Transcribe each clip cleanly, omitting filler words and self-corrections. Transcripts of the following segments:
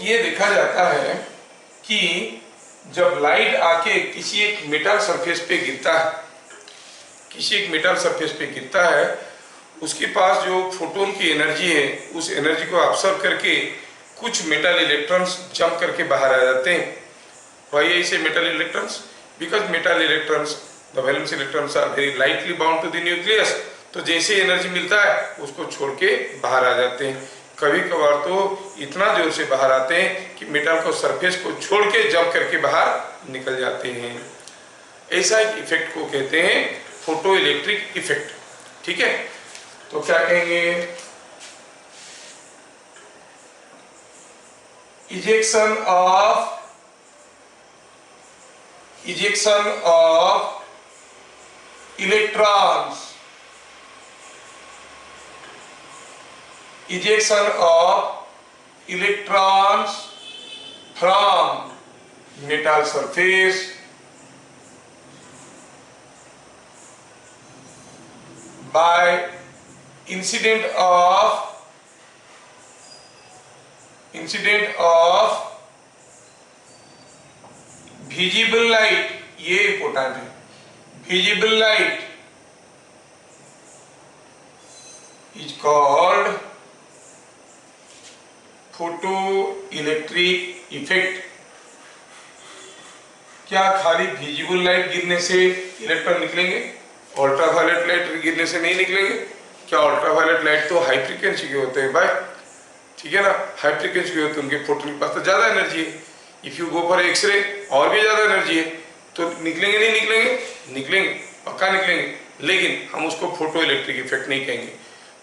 ये देखा जाता है कि जब लाइट आके किसी एक मेटल सरफेस पे गिरता है, किसी एक मेटल सरफेस पे गिरता है, उसके पास जो फोटोन की एनर्जी है, उस एनर्जी को ऑब्जर्व करके कुछ मेटल इलेक्ट्रॉन्स जंप करके बाहर आ जाते हैं। Why I say metal electrons? Because metal electrons, the valence electrons are very lightly bound to the nucleus. तो जैसे एनर्जी मिलता है उसको छोड़ के बाहर आ जाते हैं। कभी कभार तो इतना जोर से बाहर आते हैं कि मेटल को सरफेस को छोड़ के जंप करके बाहर निकल जाते हैं। ऐसा एक इफेक्ट को कहते हैं फोटो इलेक्ट्रिक इफेक्ट। ठीक है, तो क्या कहेंगे? Ejection of electrons, ejection of electrons from metal surface by incident of visible light, ये इंपॉर्टेंट है। visible light is called photoelectric effect। क्या खाली विजिबल लाइट गिरने से इलेक्ट्रॉन निकलेंगे? अल्ट्रावायलेट लाइट गिरने से नहीं निकलेंगे। क्या अल्ट्रावायलेट लाइट तो हाई फ्रीक्वेंसी के होते हैं भाई, ठीक है ना, हाई फ्रीक्वेंसी के होते हैं, उनके फोटोन के पास तो ज्यादा एनर्जी है। If you go for x-ray और भी ज्यादा एनर्जी है, तो निकलेंगे नहीं निकलेंगे? निकलेंगे, पक्का निकलेंगे, लेकिन हम उसको फोटो इलेक्ट्रिक इफेक्ट नहीं कहेंगे।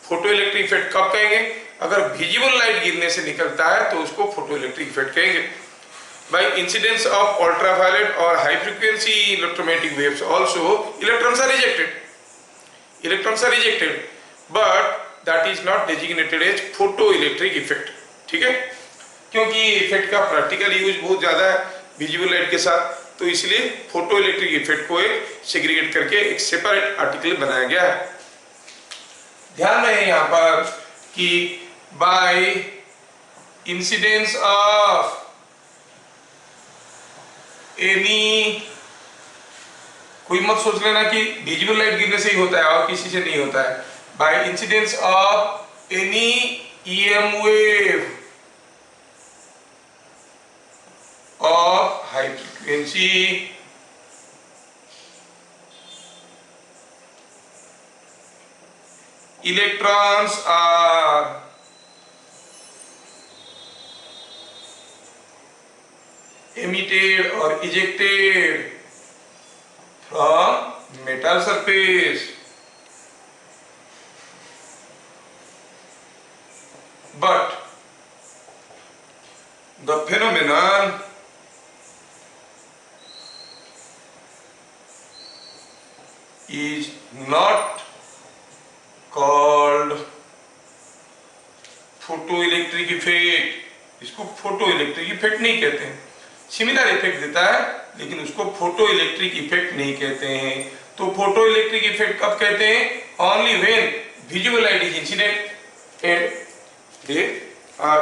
फोटो इलेक्ट्रिक इफेक्ट कब कहेंगे? अगर विजिबल लाइट गिरने से निकलता है तो उसको फोटो इलेक्ट्रिक इफेक्ट कहेंगे। बाय इंसिडेंस ऑफ अल्ट्रावायलेट और high frequency electromagnetic waves also electrons are rejected, but that is not designated as photo electric effect. ठीक है, क्योंकि इफेक्ट का प्रैक्टिकल यूज बहुत ज्यादा है विजिबल लाइट के साथ, तो इसलिए फोटो इलेक्ट्रिक इफेक्ट को एक सेग्रीगेट करके एक सेपरेट आर्टिकल बनाया गया है। ध्यान रहे यहाँ पर कि बाय इंसिडेंस ऑफ एनी, कोई मत सोच लेना कि विजिबल लाइट गिरने से ही होता है और किसी से नहीं होता है। By incidence of any EM wave of high frequency electrons are emitted or ejected from metal surface, but the phenomenon is not called photoelectric effect। इसको फोटो इलेक्ट्रिक इफेक्ट नहीं कहते हैं। सिमिलर इफेक्ट देता है लेकिन उसको फोटो इलेक्ट्रिक इफेक्ट नहीं कहते हैं। तो फोटो इलेक्ट्रिक इफेक्ट कब कहते हैं? Only when visible light is incident and the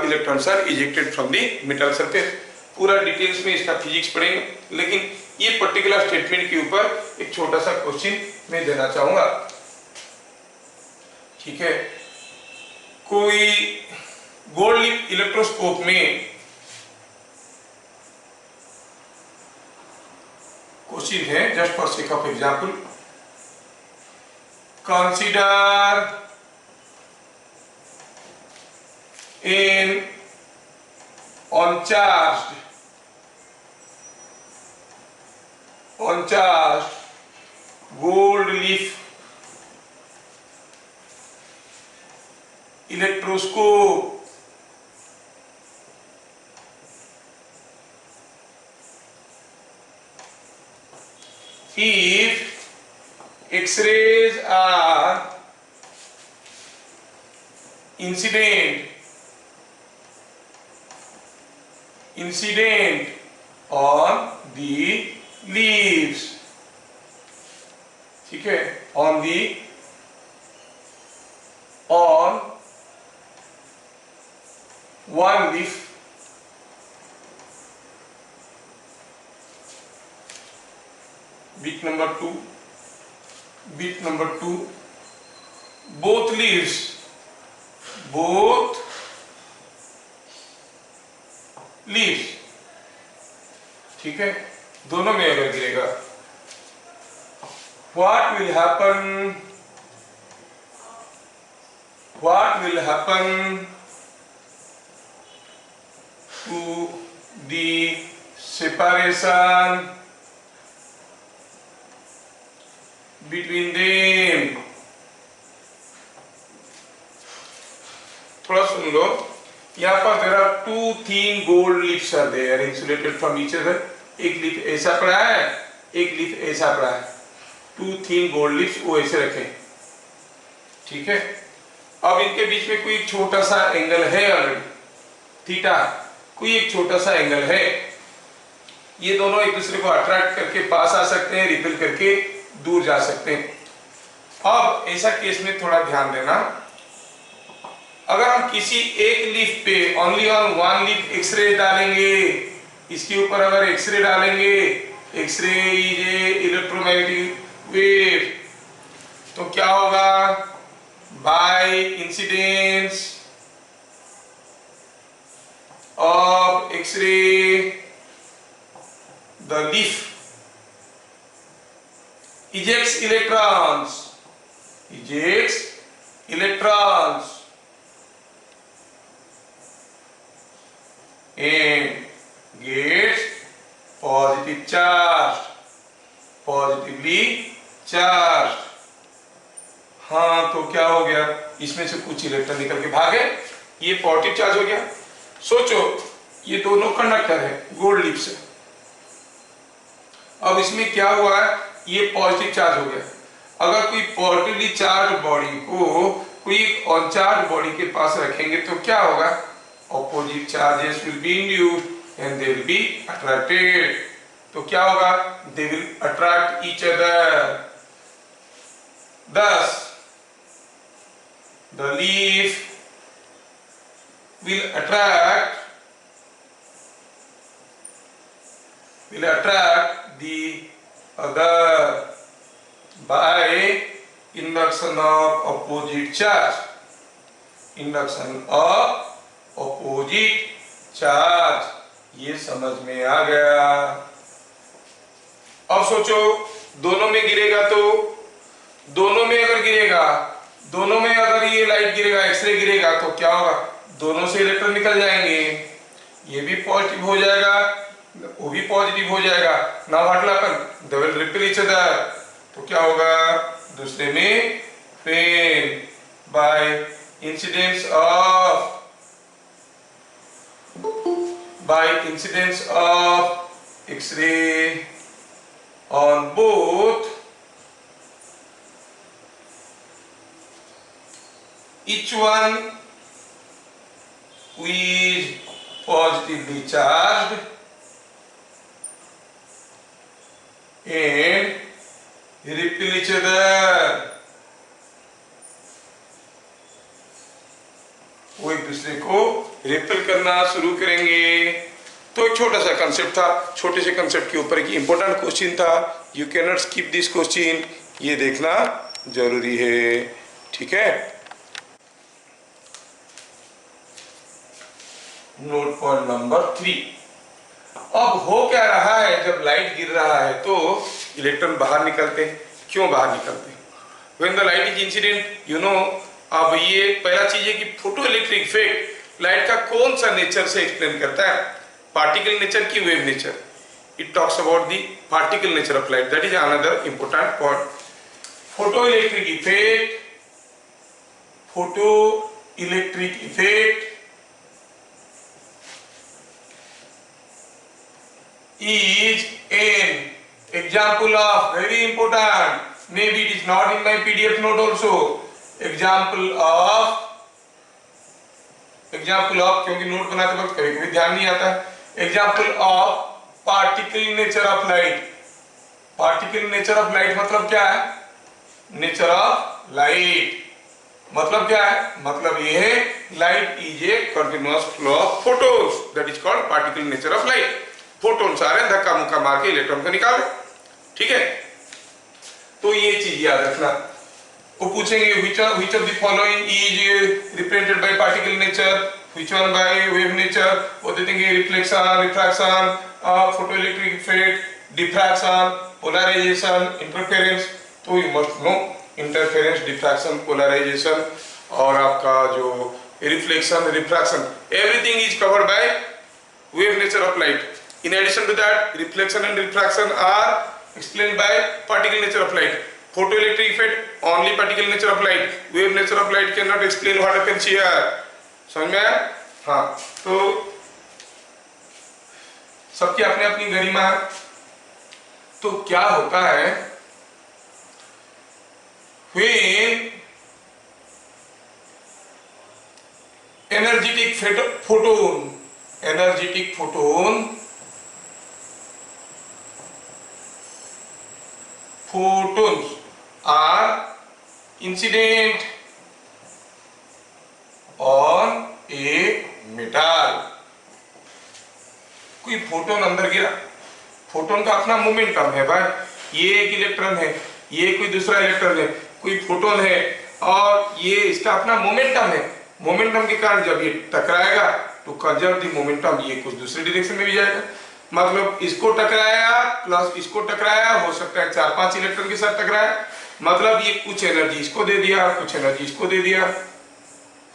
electrons are ejected from the metal surface. पूरा डिटेल्स में इसका फिजिक्स पढ़ेंगे, लेकिन ये पर्टिकुलर स्टेटमेंट के ऊपर एक छोटा सा क्वेश्चन मैं देना चाहूंगा। ठीक है, कोई गोल्ड इलेक्ट्रोस्कोप में क्वेश्चन है, just for sake of example, consider N uncharged gold leaf electroscope if X-rays are incident on the leaves, ठीक है, on one leaf bit number 2, bit number 2, both leaves, both leaves, ठीक है, दोनों में अगर गिरेगा, what will happen to the separation between them? थोड़ा सुन लो, यहाँ पर there are two thin gold leaves are there insulated from each other. एक लीफ ऐसा पड़ा है, एक लीफ ऐसा पड़ा है, two thin gold leaves वो ऐसे रखें, ठीक है। अब इनके बीच में कोई छोटा सा एंगल है ऑलरेडी, थीटा, कोई एक छोटा सा एंगल है, ये दोनों एक दूसरे को अट्रैक्ट करके पास आ सकते हैं, रिपेल करके दूर जा सकते हैं। अब ऐसा केस में थोड़ा ध्यान देना, अगर हम किसी एक लीफ पे only on one leaf x-ray डालेंगे, इसके ऊपर अगर एक्सरे डालेंगे, x-ray is a electromagnetic wave, तो क्या होगा, by incidence of X-ray, the leaf ejects electrons, and gets positively charged. हाँ, तो क्या हो गया, इसमें से कुछ इलेक्ट्रॉन निकल के भागे, ये पॉजिटिव चार्ज हो गया। सोचो, ये दोनों कंडक्टर है, गोल्ड लीफ से, अब इसमें क्या हुआ है, ये पॉजिटिव चार्ज हो गया। अगर कोई पॉजिटिवली चार्ज बॉडी को कोई अनचार्ज बॉडी के पास रखेंगे तो क्या होगा, opposite charges will be induced and they will be attracted. तो क्या होगा, they will attract each other, thus the leaf will attract the other by induction of opposite charge, ये समझ में आ गया। अब सोचो, दोनों में गिरेगा तो, दोनों में अगर गिरेगा, दोनों में अगर ये लाइट गिरेगा, एक्सरे गिरेगा, तो क्या होगा, दोनों से इलेक्ट्रॉन निकल जाएंगे, ये भी पॉजिटिव हो जाएगा, वो भी पॉजिटिव हो जाएगा। Now what will happen, they will repel each other, तो क्या होगा, दूसरे में फेन by incidence of X ray on both each one is positively charged and repel each other, वो एक दूसरे को रिपेल करना शुरू करेंगे। तो एक छोटा सा कंसेप्ट था, छोटे से कंसेप्ट के ऊपर एक इंपॉर्टेंट क्वेश्चन था, you can not skip this question, ये देखना जरूरी है, ठीक है। नोट पॉइंट नंबर 3, अब हो क्या रहा है, जब लाइट गिर रहा है तो इलेक्ट्रॉन बाहर निकलते हैं। क्यों बाहर निकलते हैं, when the light is incident, you know. अब ये पहला चीज है कि फोटो इलेक्ट्रिक इफेक्ट लाइट का कौन सा नेचर से एक्सप्लेन करता है, पार्टिकल नेचर की wave nature. It talks about the particle nature of light, that is another important point. Photo electric effect is an example of, very important, maybe it is not in my PDF note also, example of, क्योंकि note बनाते वक्त कभी कभी ध्यान नहीं आता, example of particle nature of light। particle nature of light मतलब क्या है, nature of light मतलब क्या है, मतलब ये है light is a continuous flow of photons, that is called particle nature of light। Photons आ रहे हैं, धक्का मुक्का मार के इलेक्ट्रॉन को निकाले, ठीक है। तो ये चीज याद रखना। वो पूछेंगे which of the following is represented by particle nature, which one by wave nature, वो दे देंगे reflection, refraction, photoelectric effect, diffraction, polarization, interference। तो you must know interference, diffraction, polarization और आपका जो reflection, refraction, everything is covered by wave nature of light. In addition to that, reflection and refraction are explained by particle nature of light. Photoelectric effect only particle nature of light. Wave nature of light cannot explain what happens here. समझ में आया? हाँ, तो सबकी अपनी अपनी गरिमा है। तो क्या होता है when energetic photon photons are incident on a metal। कोई फोटोन अंदर गिरा, फोटोन का अपना मोमेंटम है भाई, ये एक इलेक्ट्रॉन है, ये कोई दूसरा इलेक्ट्रॉन है, कोई फोटोन है और ये इसका अपना मोमेंटम है। मोमेंटम के कारण जब ये टकराएगा तो कंजर्व द मोमेंटम, ये कुछ दूसरे डायरेक्शन में भी जाएगा। मतलब इसको टकराया प्लस इसको टकराया, हो सकता है 4-5 इलेक्ट्रॉन के साथ टकराया, मतलब ये कुछ एनर्जी इसको दे दिया, कुछ एनर्जी इसको दे दिया।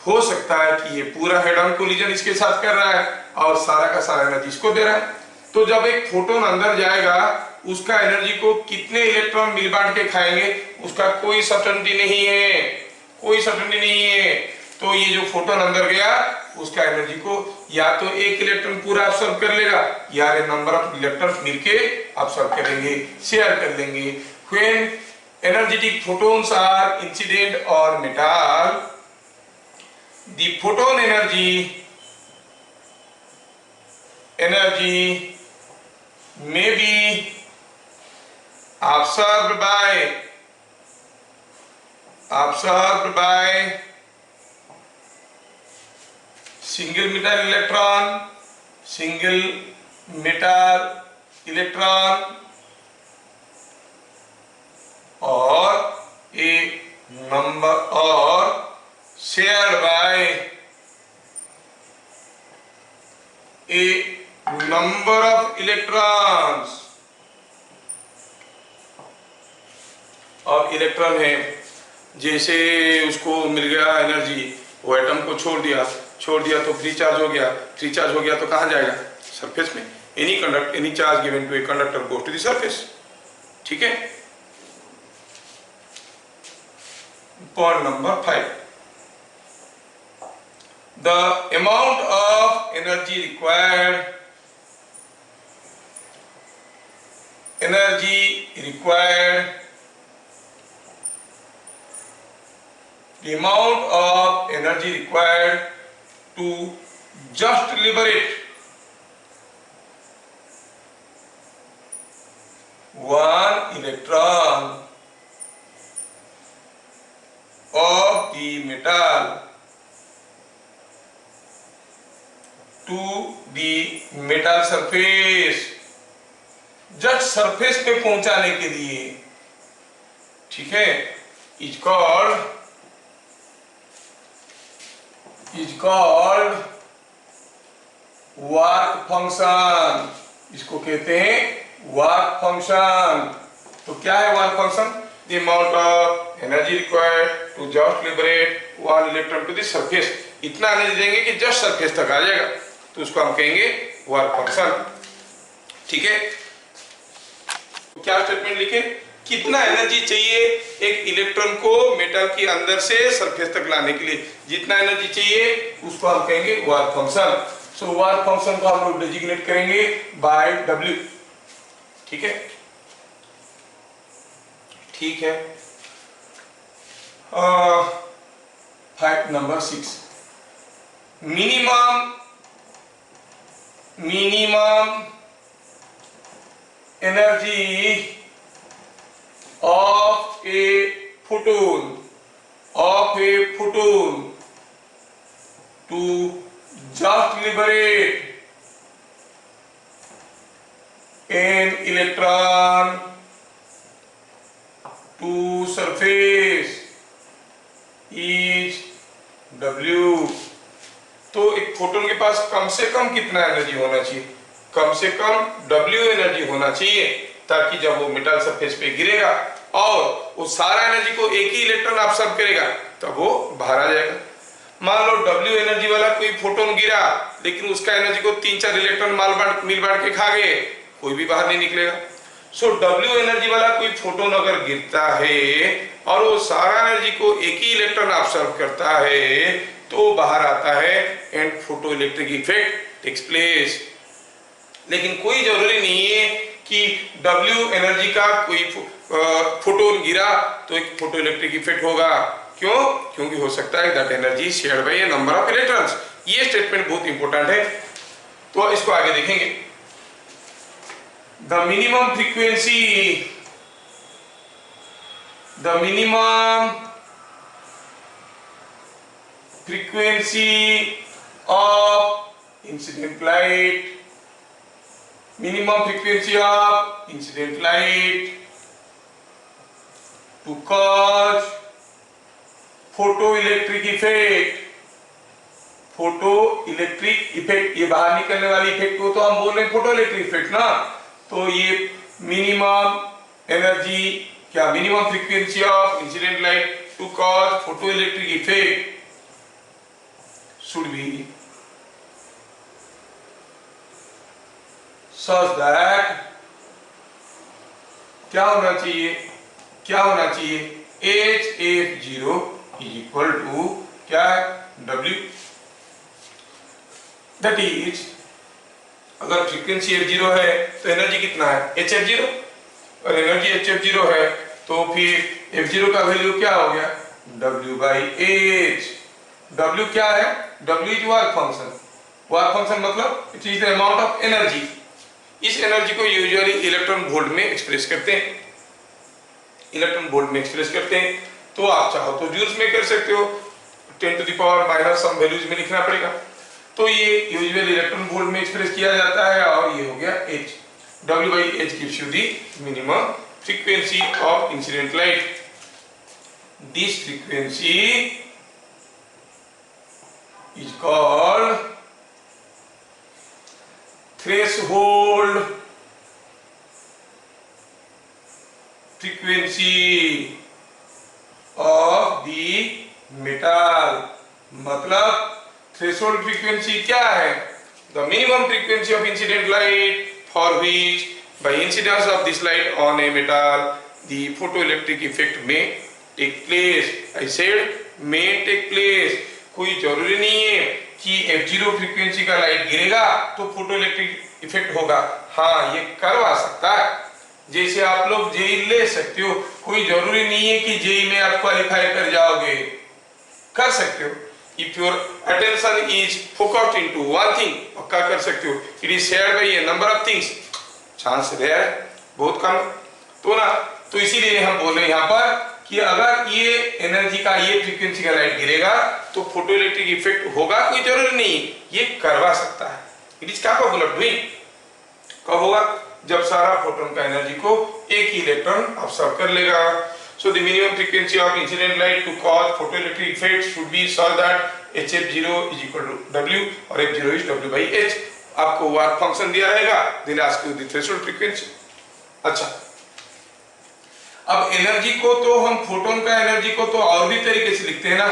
हो सकता है कि ये पूरा हेड ऑन कोलिजन इसके साथ कर रहा है और सारा का सारा एनर्जी इसको दे रहा है। तो जब एक फोटोन अंदर जाएगा उसका एनर्जी को कितने इलेक्ट्रॉन मिल बांट के खाएंगे उसका कोई सर्टेनिटी नहीं है, कोई सर्टेनिटी नहीं है। तो ये जो फोटोन अंदर गया उसका एनर्जी को या तो एक इलेक्ट्रॉन पूरा अब्सॉर्ब कर लेगा या नंबर ऑफ इलेक्ट्रॉन्स मिलके अब्सॉर्ब करेंगे, शेयर कर लेंगे। When energetic photons are incident on metal, the photon energy may be absorbed by single metal electron or a number or shared by a number of electrons। अब electron है, जैसे उसको मिल गया energy, वो atom को छोड़ दिया तो फ्री चार्ज हो गया, तो कहाँ जाएगा? सरफेस में। Any charge given to a conductor goes to the surface. ठीक है। Point number 5, the amount of energy required to just liberate one electron of the metal to the metal surface, just surface पे पहुंचाने के लिए, ठीक है, is called work function. इसको कहते हैं वर्क फंक्शन। तो क्या है work function? The amount of energy required to just liberate one electron to the surface. इतना एनर्जी देंगे कि जस्ट सरफेस तक आ जाएगा, तो उसको हम कहेंगे वर्क फंक्शन। ठीक है। तो क्या स्टेटमेंट लिखे? कितना एनर्जी चाहिए एक इलेक्ट्रॉन को मेटल के अंदर से सरफेस तक लाने के लिए, जितना एनर्जी चाहिए उसको हम कहेंगे work function. So work function को हम लोग डेजिग्नेट करेंगे बाय W। ठीक है, ठीक है। Fact number 6, minimum energy of a photon to just liberate an electron to surface is W। तो एक फोटोन के पास कम से कम कितना एनर्जी होना चाहिए? कम से कम W एनर्जी होना चाहिए, ताकि जब वो मेटल सरफेस पे गिरेगा और वो सारा एनर्जी को एक ही इलेक्ट्रॉन ऑब्जर्व करेगा तब वो बाहर आ जाएगा। मान लो W एनर्जी वाला कोई फोटोन गिरा, लेकिन उसका एनर्जी को 3-4 इलेक्ट्रॉन मिल बांट के खा गए, कोई भी बाहर नहीं निकलेगा। सो W एनर्जी वाला कोई फोटोन अगर गिरता है और वो सारा एनर्जी को एक ही इलेक्ट्रॉन ऑब्जर्व करता है तो बाहर आता है and photo electric effect takes place. लेकिन कोई जरूरी नहीं है कि W एनर्जी का कोई फोटोन गिरा तो एक फोटो इलेक्ट्रिक इफेक्ट होगा। क्यों? क्योंकि हो सकता है that energy shared by a number of electrons. ये स्टेटमेंट बहुत इंपॉर्टेंट है, तो इसको आगे देखेंगे। The minimum frequency of incident light, minimum frequency of incident light to cause photoelectric effect। Photoelectric effect, ये बाहर निकलने वाली इफेक्ट को तो हम बोल रहे हैं फोटोइलेक्ट्रिक इफेक्ट ना। तो ये मिनिमम एनर्जी क्या, minimum frequency of incident light to cause photoelectric effect should be such that क्या होना चाहिए, HF0 is equal to क्या है, W। दैट इज अगर फ्रीक्वेंसी F0 है तो एनर्जी कितना है, HF0, और एनर्जी HF0 है तो फिर F0 का वैल्यू क्या हो गया, W/H। W क्या है, W is work function. Work function मतलब it is the amount of energy. इस एनर्जी को यूजुअली इलेक्ट्रॉन वोल्ट में एक्सप्रेस करते हैं, तो आप चाहो तो जूल्स में कर सकते हो, 10⁻⁻ सम वैल्यूज में लिखना पड़ेगा। तो ये यूजुअली इलेक्ट्रॉन वोल्ट में एक्सप्रेस किया जाता है, और ये हो गया H। W/H gives you the minimum frequency of incident light. This frequency is called threshold frequency of the metal। मतलब threshold frequency क्या है, the minimum frequency of incident light for which by incidence of this light on a metal the photoelectric effect may take place। I said may take place, कोई जरूरी नहीं है कि F0 frequency का light गिरेगा तो फोटो इलेक्ट्रिक इफेक्ट होगा। हाँ, ये करवा सकता है, जैसे आप लोग जेई ले सकते हो, कोई जरूरी नहीं है कि जेई में आप क्वालिफाई कर जाओगे, कर सकते हो। If your attention is focused into one thing, पक्का कर सकते हो। It is shared by a number of things, chance rare है, बहुत कम। तो इसीलिए हम बोल रहे हैं यहाँ पर कि अगर ये एनर्जी का, ये फ्रीक्वेंसी का लाइट गिरेगा तो फोटो इलेक्ट्रिक इफेक्ट होगा, कोई जरूरी नहीं, ये करवा सकता है। It is capable of doing. कब होगा, जब सारा फोटोन का एनर्जी को एक ही इलेक्ट्रॉन ऑब्जर्व कर लेगा। So the minimum frequency of incident light to cause photo electric effect should be such that HF0 is equal to W और F0 इज W/H। आपको वर्क फंक्शन दिया रहेगा, then ask you the threshold frequency. अच्छा, अब energy को तो हम, photon का एनर्जी को तो और भी तरीके से लिखते हैं ना।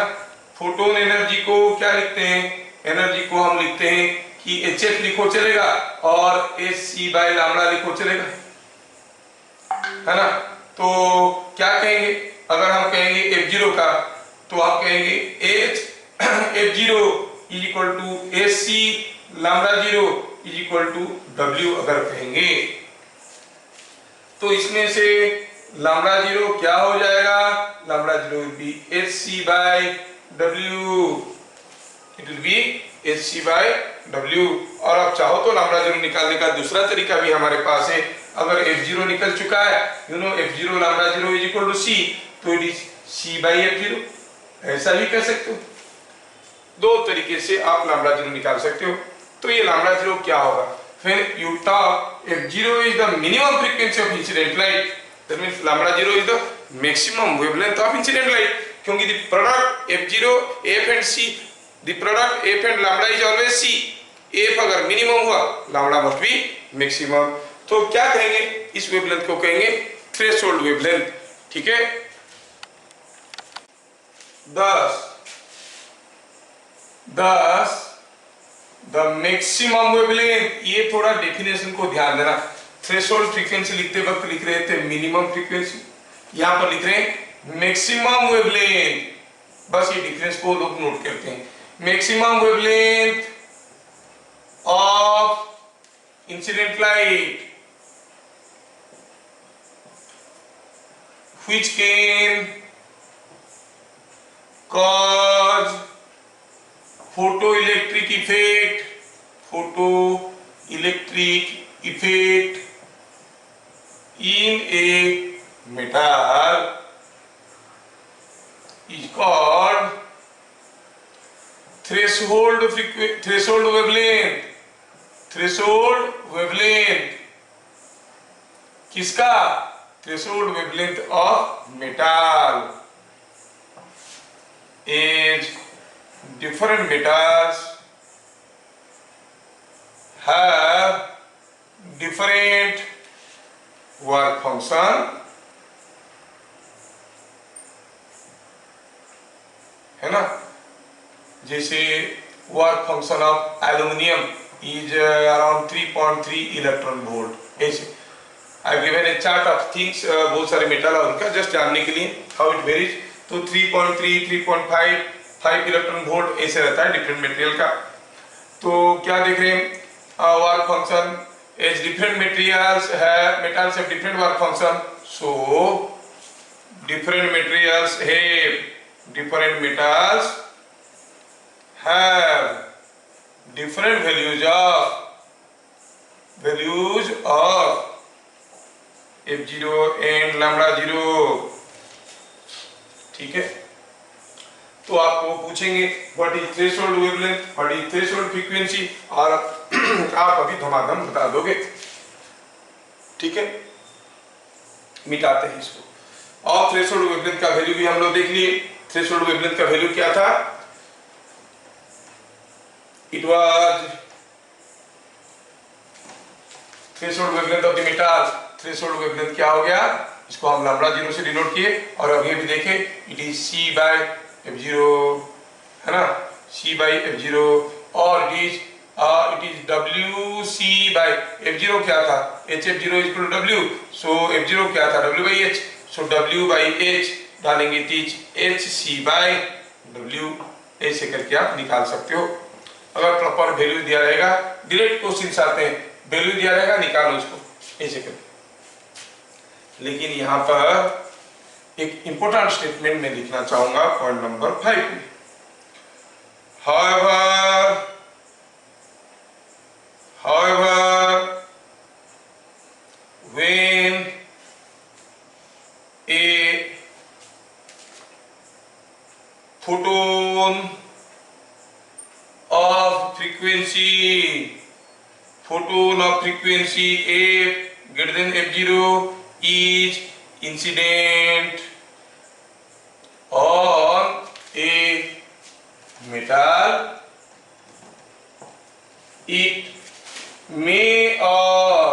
फोटोन एनर्जी को क्या लिखते हैं, एनर्जी को हम लिखते हैं कि HF लिखो चलेगा और hc/λ लिखो चलेगा, है ना। तो क्या कहेंगे, अगर हम कहेंगे F0 का तो आप कहेंगे F0 is equal to hc/0 is equal to W। अगर कहेंगे तो इसमें से λ0 क्या हो जाएगा, λ0 will be hc/W, it will be hc/W। और आप चाहो तो λ0 निकालने का दूसरा तरीका भी हमारे पास है। अगर F0 निकल चुका है, F0 λ0 is equal to C, तो it is C/F0, ऐसा भी कर सकते हो। दो तरीके से आप λ0 निकाल सकते हो। तो ये λ0 क्या होगा, when you talk F0 is the minimum frequency of incident light, that means λ0 is the maximum wavelength of incident light, क्योंकि the product F0 F and C, the product F and lambda is always C। F अगर minimum हुआ lambda must be maximum. तो क्या कहेंगे इस wavelength को, कहेंगे threshold wavelength. ठीक है। 10 द मैक्सिमम वेवलेंथ, ये थोड़ा डेफिनेशन को ध्यान देना। थ्रेशोल्ड फ्रीक्वेंसी लिखते वक्त लिख रहे थे मिनिमम फ्रीक्वेंसी, यहां पर लिख रहे हैं मैक्सिमम वेवलेंथ, बस ये डिफरेंस को लोग नोट करते हैं। Maximum wavelength of incident light which can cause photoelectric effect in a metal is called threshold wavelength। Threshold wavelength किसका? Threshold wavelength of metal. is different metals have different work function, है ना। जैसे work function of aluminium is around 3.3 electron volt. ऐसे I have given a chart of things, बहुत सारे metal और उनका just जानने के लिए हाउ इट वेरीज। तो 3.3, 3.5, 5 इलेक्ट्रॉन वोल्ट ऐसे रहता है डिफरेंट मटेरियल का। तो क्या देख रहे हैं work function, as different materials है, metals have different work function, so different materials have different values of F0 and lambda 0। ठीक है। तो आपको पूछेंगे what is threshold wavelength, what is threshold frequency, और आप अभी धमाधम बता दोगे। ठीक है, मिटाते हैं इसको। और थ्रेशोल्ड वेवलेंथ का वैल्यू भी हम लोग देख लिए। थ्रेशोल्ड वेवलेंथ का वैल्यू क्या था? It was threshold wavelength of the metal. Threshold wavelength क्या हो गया? इसको हम लैम्डा 0 से डिनोट किए, और अभी भी देखें it is C by F0, है ना, C by F0, और it is WC by F0 क्या था? HF0 is equal to W, so F0 क्या था? W by H, so W by H डालेंगे तो HC by W, ऐसे करके आप निकाल सकते हो। अगर प्रॉपर वैल्यू दिया रहेगा, डायरेक्ट क्वेश्चन आते हैं, वैल्यू दिया रहेगा निकालो इसको, ऐसे करके। लेकिन यहाँ पर एक इंपॉर्टेंट स्टेटमेंट में लिखना चाहूंगा पॉइंट नंबर 5 में। However, when a photon of frequency F greater than F0 is incident on a metal, it may or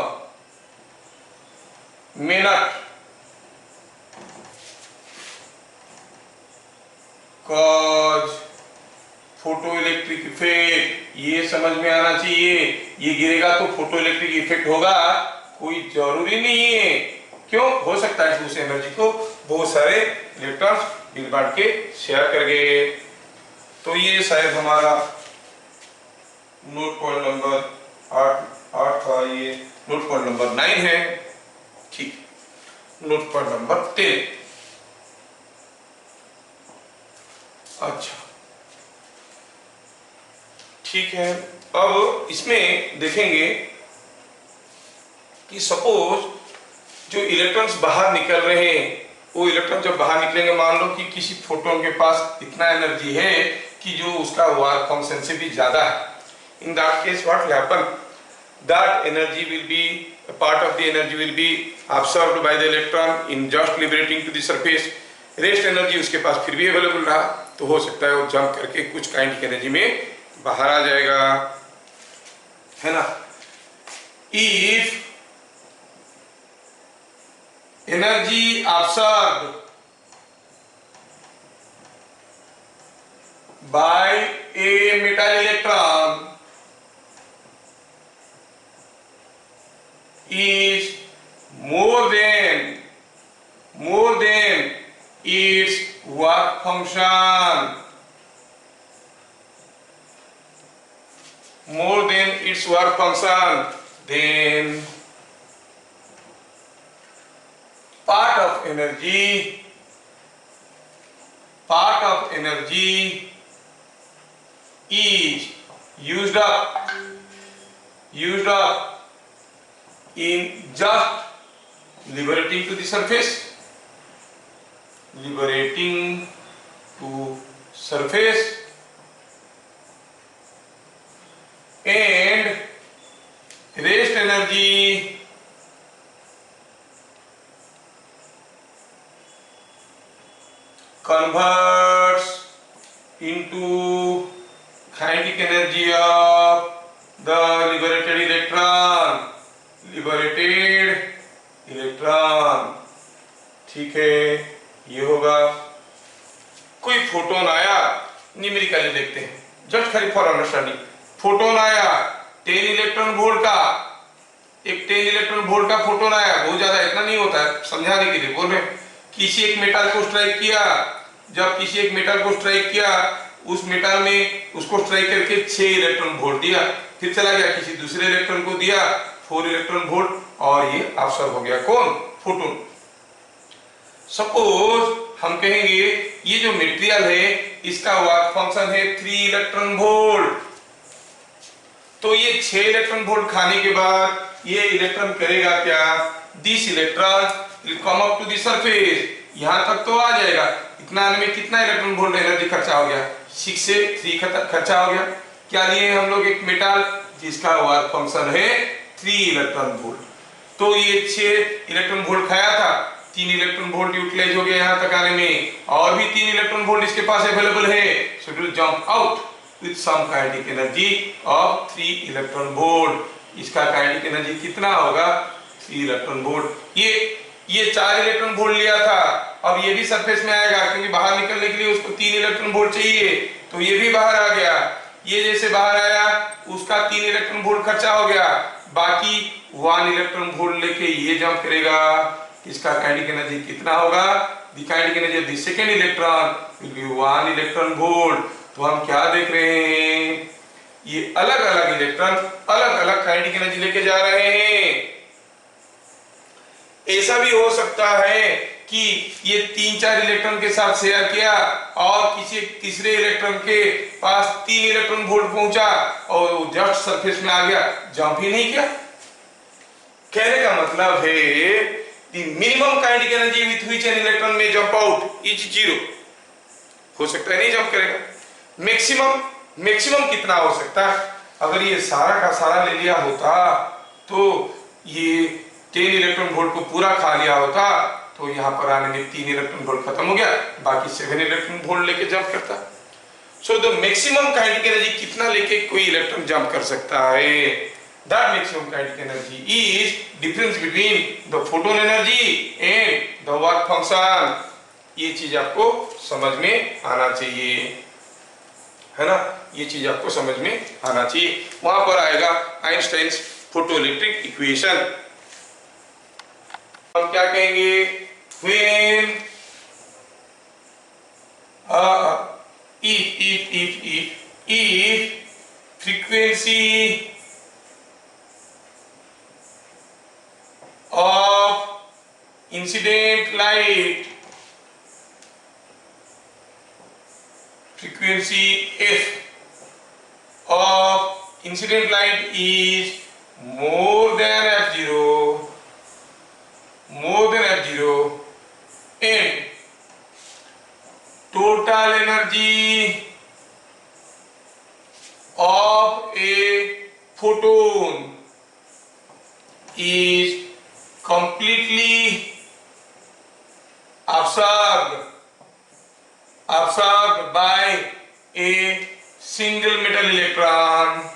may not cause photoelectric effect. ये समझ में आना चाहिए, ये गिरेगा तो फोटोइलेक्ट्रिक इफेक्ट होगा, कोई जरूरी नहीं है। क्यों? हो सकता है उस एनर्जी को बहुत सारे इलेक्ट्रॉन्स मिल बांट के शेयर कर गए। तो ये शायद हमारा नोट पॉइंट नंबर 8 था, ये नोट पॉइंट नंबर 9 है। ठीक, नोट पॉइंट नंबर 10। अच्छा ठीक है, अब इसमें देखेंगे कि सपोज जो इलेक्ट्रॉन्स बाहर निकल रहे हैं, वो इलेक्ट्रॉन जब बाहर निकलेंगे, मान लो कि किसी फोटोन के पास इतना एनर्जी है कि जो उसका वर्क फंक्शन से भी ज्यादा है। In that case what will happen, that energy will be a part of the energy will be absorbed by the electron in just liberating to the surface. Rest energy उसके पास फिर भी available रहा, तो हो सकता है वो जंप करके कुछ काइनेटिक एनर्जी में बाहर आ जाएगा, है ना। If energy absorbed by a metal electron is more than its work function, then part of energy is used up in just liberating to the surface, and rest energy converts into kinetic energy of the liberated electron, ठीक है। ये होगा, कोई photon आया, numerically देखते हैं, just खाली for understanding. Photon आया 10 इलेक्ट्रॉन वोल्ट का, एक 10 इलेक्ट्रॉन वोल्ट का फोटोन आया, बहुत ज्यादा इतना नहीं होता है, समझाने के लिए बोल रहे हैं। किसी एक मेटल को स्ट्राइक किया, जब किसी एक मेटल को स्ट्राइक किया, उस मेटल में उसको स्ट्राइक करके 6 इलेक्ट्रॉन वोल्ट दिया, फिर चला गया किसी दूसरे इलेक्ट्रॉन को दिया 4 इलेक्ट्रॉन वोल्ट, और ये अब्सॉर्ब हो गया, कौन? फोटोन। सपोज हम कहेंगे ये जो मटेरियल है इसका वर्क फंक्शन है 3 इलेक्ट्रॉन वोल्ट, तो ये 6 इलेक्ट्रॉन वोल्ट खाने के बाद ये इलेक्ट्रॉन करेगा क्या? This electron will come up to the surface, यहां तक तो आ जाएगा। इतना आने में कितना इलेक्ट्रॉन वोल्ट एनर्जी खर्चा हो गया? 6 से 3 खर्चा हो गया। क्या लिए हम लोग? एक मेटल जिसका वर्क फंक्शन है 3 इलेक्ट्रॉन वोल्ट, तो ये 6 इलेक्ट्रॉन वोल्ट खाया था, 3 इलेक्ट्रॉन वोल्ट यूटिलाइज हो गया यहां तक आने में, और भी 3 इलेक्ट्रॉन वोल्ट इसके पास अवेलेबल है, so it will jump out with some kinetic energy of 3 electron volt. इसका काइनेटिक एनर्जी कितना होगा? 3 इलेक्ट्रॉन वोल्ट। ये 4 इलेक्ट्रॉन वोल्ट लिया था, अब ये भी सरफेस में आएगा, क्योंकि बाहर निकलने के लिए उसको 3 इलेक्ट्रॉन वोल्ट चाहिए, तो ये भी बाहर आ गया। ये जैसे बाहर आया, उसका 3 इलेक्ट्रॉन वोल्ट खर्चा हो गया, बाकी 1 इलेक्ट्रॉन वोल्ट लेके ये जंप करेगा। इसका काइनेटिक एनर्जी कितना होगा? The kinetic energy of the second electron will be 1 electron volt. तो हम क्या देख रहे हैं? ये अलग अलग इलेक्ट्रॉन अलग अलग काइनेटिक एनर्जी लेके जा रहे हैं। ऐसा भी हो सकता है कि ये 3-4 इलेक्ट्रॉन के साथ शेयर किया और किसी तीसरे इलेक्ट्रॉन के पास 3 इलेक्ट्रॉन वोल्ट पहुंचा और जस्ट सरफेस में आ गया, जंप ही नहीं किया। कहने का मतलब है the minimum kinetic energy with which an electron may jump out is 0। हो सकता है नहीं जंप करेगा। मैक्सिमम कितना हो सकता है? अगर ये सारा का सारा ले लिया होता तो ये 10 इलेक्ट्रॉन वोल्ट को पूरा खा लिया होता, तो यहाँ पर आने में 3 इलेक्ट्रॉन वोल्ट खत्म हो गया, बाकी 7 इलेक्ट्रॉन वोल्ट लेके जंप करता। So the maximum kinetic energy कितना लेके कोई इलेक्ट्रॉन जंप कर सकता है? That maximum kinetic energy is difference between the photon energy and the work function। ये चीज आपको समझ में आना चाहिए, है ना, ये चीज आपको समझ में आना चाहिए। वहां पर आएगा आइंस्टाइन्स फोटोइलेक्ट्रिक इक्वेशन। हम क्या कहेंगे? When if frequency of incident light, frequency f of incident light is more than f0, and total energy of a photon is completely absorbed by a single metal electron.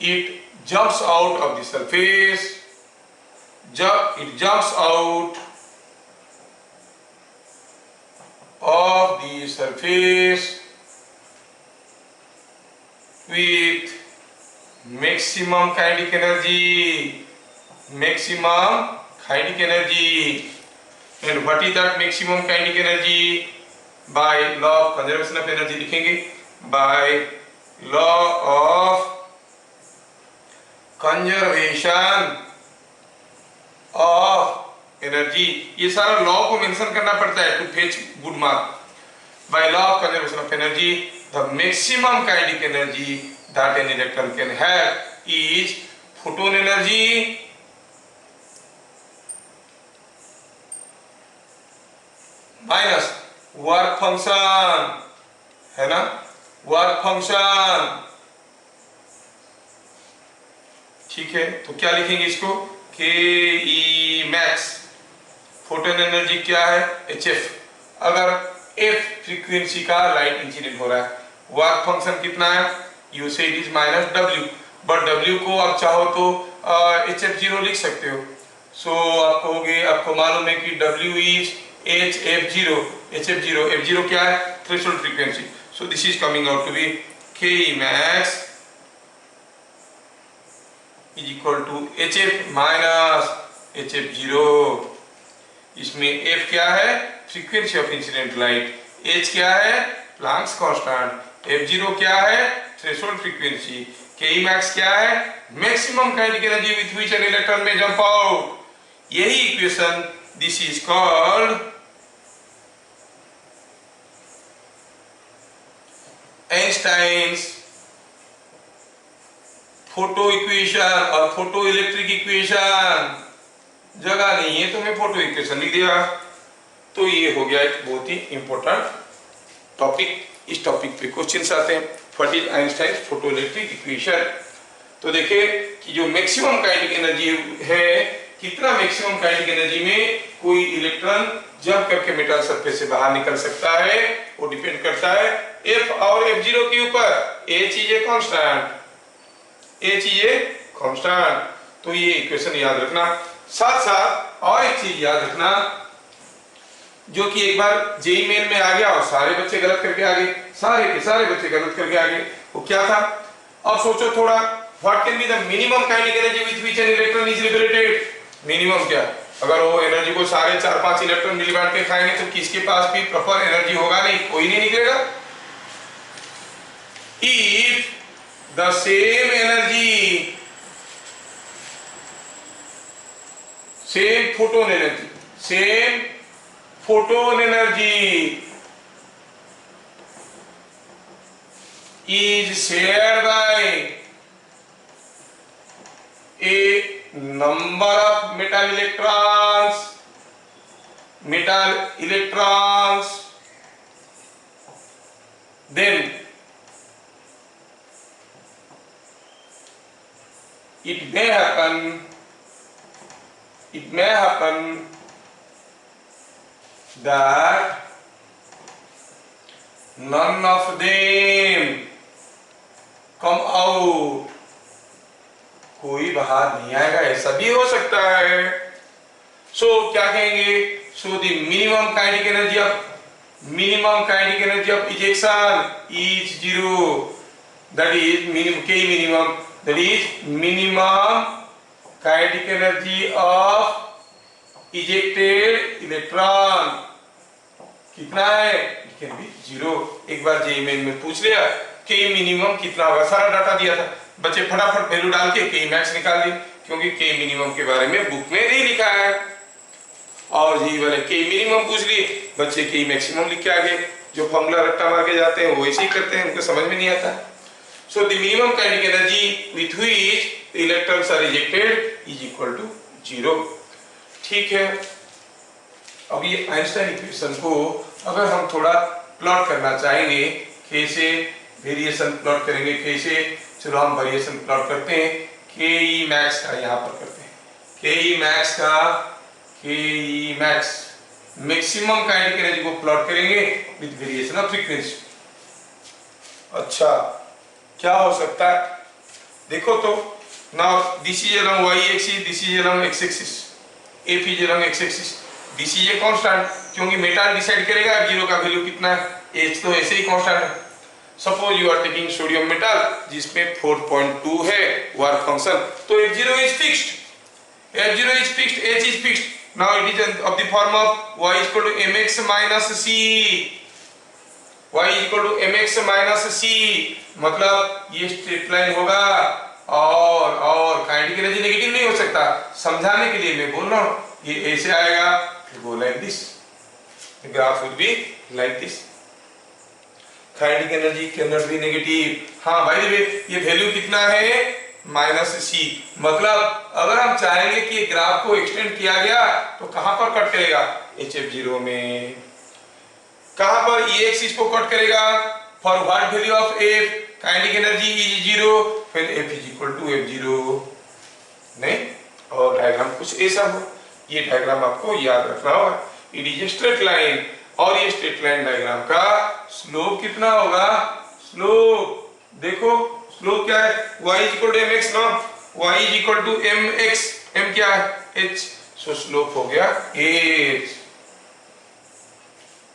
It jumps out of the surface. It jumps out of the surface with maximum kinetic energy. And what is that maximum kinetic energy? By law of conservation of energy लिखेंगे. By law of conservation of energy. ये सारा law को mention करना पड़ता है to fetch good mark. By law of conservation of energy, the maximum kinetic energy that an electron can have is photon energy minus work function, है ना, work function. ठीक है, तो क्या लिखेंगे इसको? के ई मैक्स. फोटोन एनर्जी क्या है? HF. अगर F फ्रीक्वेंसी का लाइट इंसिडेंट हो रहा है, वर्क फंक्शन कितना है? यू से it is minus W, but W को आप चाहो तो HF0 लिख सकते हो. सो आप कहोगे, आपको मालूम है कि W इज HF0. F0 क्या है? Threshold frequency. So this is coming out to be K E max is equal to HF minus HF0. इसमें F क्या है? Frequency of incident light. H क्या है? Planck's constant. F0 क्या है? Threshold frequency. Ke max क्या है? Maximum kinetic energy with which an electron में जंप आउट. यही equation, this is called Einstein's photo equation और फोटो इलेक्ट्रिक इक्वेशन. जगह नहीं है तो मैं फोटो इक्वेशन लिख दिया. तो ये हो गया एक बहुत ही इंपॉर्टेंट टॉपिक. इस टॉपिक पे क्वेश्चंस आते हैं. What is Einstein photo electric equation. तो देखिए कि जो मैक्सिमम काइनेटिक एनर्जी है, कितना मैक्सिमम काइनेटिक एनर्जी में कोई इलेक्ट्रॉन जंप करके मेटल सरफेस से बाहर निकल सकता है, वो डिपेंड करता है F और F0 के ऊपर. H is a constant. H is a constant. तो ये इक्वेशन याद रखना. साथ साथ और एक चीज याद रखना, जो कि एक बार जेईई मेन में आ गया और सारे बच्चे गलत करके आ गए. सारे के सारे बच्चे गलत करके आ गए. वो क्या था? अब सोचो थोड़ा. What can be the minimum kinetic energy with which an electron is liberated. Minimum क्या? अगर वो एनर्जी को सारे 4-5 इलेक्ट्रॉन मिल बांट के खाएंगे तो किसके पास भी प्रॉपर एनर्जी होगा नहीं, कोई नहीं निकलेगा. If the same energy, same photon energy is shared by a number of metal electrons, then it may happen that none of them come out. कोई बाहर नहीं आएगा, ऐसा भी हो सकता है. सो क्या कहेंगे? सो the minimum kinetic energy of ejection is 0. That is minimum kinetic energy of ejected electron. कितना है? It can be 0. एक बार जेईई मेन में पूछ लिया के मिनिमम कितना होगा, सारा डाटा दिया था. बच्चे फटाफट वैल्यू डाल के के मैक्स निकाल दी, क्योंकि के मिनिमम के बारे में बुक में नहीं लिखा है. और जेईई वाले के मिनिमम पूछ लिए, बच्चे के मैक्सिमम लिख के आ गए. जो फॉर्मूला रट्टा मार के जाते हैं वो ऐसे ही करते हैं, उनको समझ में नहीं आता. So the minimum kinetic energy with which electrons are ejected is equal to 0. ठीक है. अब ये आइंस्टाइन इक्वेशन को अगर हम थोड़ा प्लॉट करना चाहेंगे, कैसे वेरिएशन प्लॉट करेंगे कैसे, चलो हम वेरिएशन प्लॉट करते हैं के ई मैक्स का, यहाँ पर करते हैं के ई मैक्स का, के E max maximum kinetic energy को प्लॉट करेंगे विद वेरिएशन ऑफ फ्रीक्वेंसी। अच्छा क्या हो सकता है, देखो तो now this is along y axis, this is along x axis, f is along x axis, this is a constant क्योंकि मेटल डिसाइड करेगा f0 का वैल्यू कितना है, h तो ऐसे ही कांस्टेंट है। Suppose you are taking sodium metal जिसमें 4.2 है वर्क फंक्शन, तो f0 is fixed, f0 is fixed, h is fixed. Now it is of the form of y is equal to mx minus c. y is equal to mx minus c, मतलब ये straight line होगा और kinetic energy negative नहीं हो सकता, समझाने के लिए मैं बोल रहा हूँ, ये ऐसे आएगा फिर वो like this, the graph will be like this. Kinetic energy can not be negative. हाँ भाई ये वैल्यू कितना है माइनस सी, मतलब अगर हम चाहेंगे कि ग्राफ को एक्सटेंड किया गया तो कहां पर कट करेगा, HF0 में, कहां पर ये एक्सिस को कट करेगा, for what value of F, kinetic energy is 0, फिर F is equal to F0 नहीं, और डायग्राम कुछ ऐसा हो, ये डायग्राम आपको याद रखना होगा, it is a straight line, और ये स्ट्रेट लाइन डायग्राम का स्लोप कितना होगा, स्लोप देखो स्लोप क्या है, y is equal to mx ना, y is equal to mx, m क्या है h, so स्लोप हो गया h.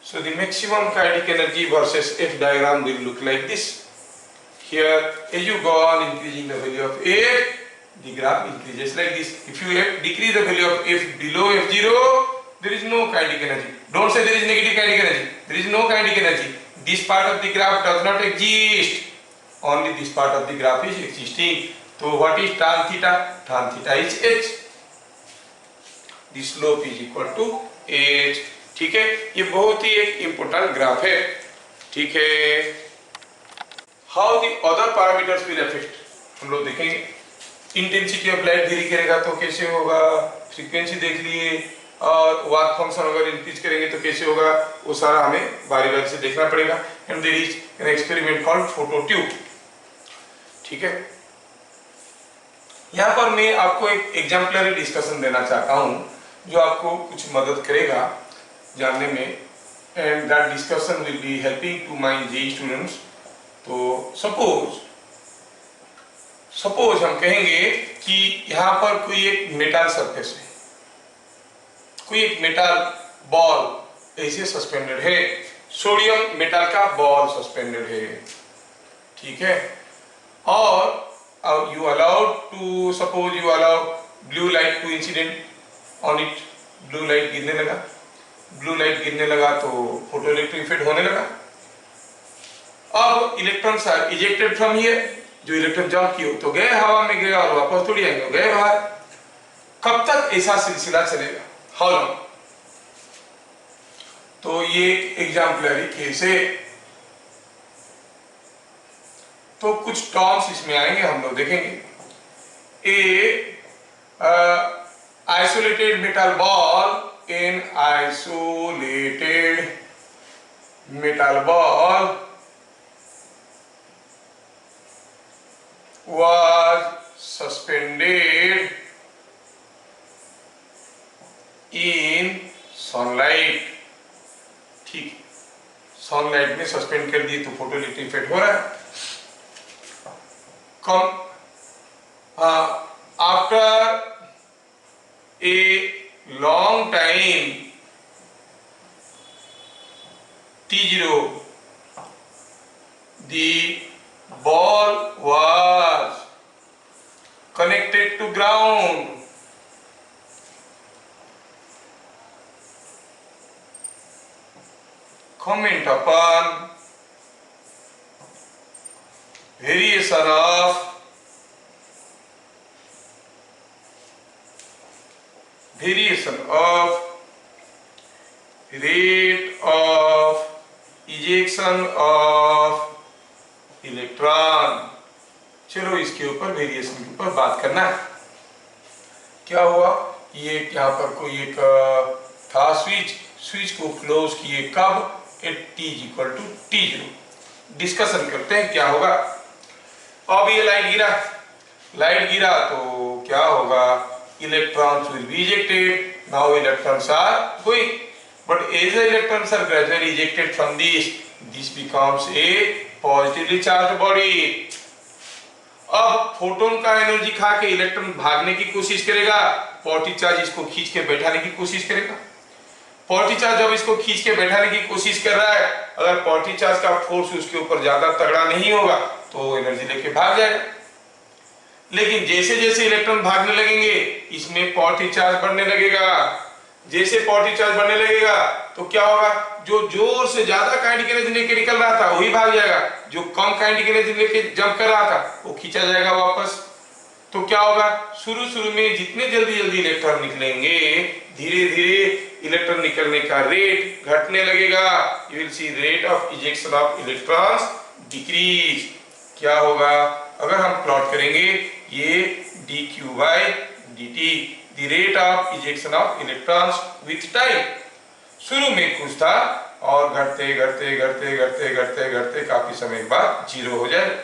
So the maximum kinetic energy versus f diagram will look like this. Here as you go on increasing the value of f, the graph increases like this. If you decrease the value of f below f0, there is no kinetic energy. Don't say there is negative kinetic energy, there is no kinetic energy. This part of the graph does not exist. Only this part of the graph is existing. So what is tan theta? Tan theta is h. The slope is equal to h. ठीक है, ये बहुत ही एक important graph है, ठीक है। How the other parameters will affect, हम लोग देखेंगे। इंटेंसिटी ऑफ लाइट वेरी करेगा तो कैसे होगा, फ्रीक्वेंसी देख लिए, और वर्क फंक्शन अगर इंक्रीज करेंगे तो कैसे होगा, वो सारा हमें बारी बारी से देखना पड़ेगा। And there is an experiment called photo tube, ठीक है। यहाँ पर मैं आपको एक एग्जाम्पलरी डिस्कशन देना चाहता हूँ जो आपको कुछ मदद करेगा जानने में, and that discussion will be helping to my JEE students. तो सपोज हम कहेंगे कि यहाँ पर कोई एक मेटल सरफेस है, कोई एक मेटल बॉल ऐसे सस्पेंडेड है, सोडियम मेटल का बॉल सस्पेंडेड है, ठीक है। और you allowed to suppose you allow blue light to incident on it, blue light गिरने लगा, blue light गिरने लगा तो फोटो इलेक्ट्रिक इफेक्ट होने लगा। अब electrons are ejected from here, जो इलेक्ट्रॉन जंप किए तो गए हवा में गए और वापस थोड़ी आएंगे, गए बाहर। कब तक ऐसा सिलसिला चलेगा, हाउ लॉन्ग? तो ये एग्जाम्पलरी केस है, तो कुछ टर्म्स इसमें आएंगे, हम लोग देखेंगे। A isolated metal ball, an isolated metal ball was suspended in sunlight, ठीक, सनलाइट में सस्पेंड कर दिए तो फोटो इलेक्ट्रिक इफेक्ट हो रहा है। After a long time t0, the ball was connected to ground. Comment upon variation of rate of ejection of electron. चलो इसके ऊपर वेरिएशन के ऊपर बात करना है। क्या हुआ, ये यहाँ पर कोई एक था स्विच को क्लोज किए कब, at t equal to t0। Discussion करते हैं क्या होगा। अब ये लाइट गिरा तो क्या होगा, electrons will be ejected. Now electrons are going, but as the electrons are gradually ejected from this becomes a positively charged body. अब फोटोन का एनर्जी खा के इलेक्ट्रॉन भागने की कोशिश करेगा, पॉजिटिव चार्ज इसको खींच के बैठाने की कोशिश करेगा। पॉजिटिव चार्ज जब इसको खींच के बैठाने की कोशिश कर रहा है, अगर पॉजिटिव चार्ज का फोर्स उसके ऊपर ज्यादा तगड़ा नहीं होगा तो एनर्जी लेके भाग जाएगा। लेकिन जैसे जैसे इलेक्ट्रॉन भागने लगेंगे इसमें पॉजिटिव चार्ज बढ़ने लगेगा। जैसे पॉजिटिव चार्ज बढ़ने लगेगा तो क्या होगा, जो जोर से ज्यादा काइनेटिक एनर्जी लेके निकल रहा था वही भाग जाएगा, जो कम काइनेटिक एनर्जी लेके जंप कर रहा था वो खींचा जाएगा वापस। तो क्या होगा, शुरू में जितने जल्दी इलेक्ट्रॉन निकलेंगे धीरे धीरे इलेक्ट्रॉन निकलने का रेट घटने लगेगा। You will C rate of ejection of electrons decrease. क्या होगा, अगर हम प्लॉट करेंगे ये dq by dt, the rate of ejection of electrons with time. शुरू में कुछ था और घटते काफी समय बाद जीरो हो जाए।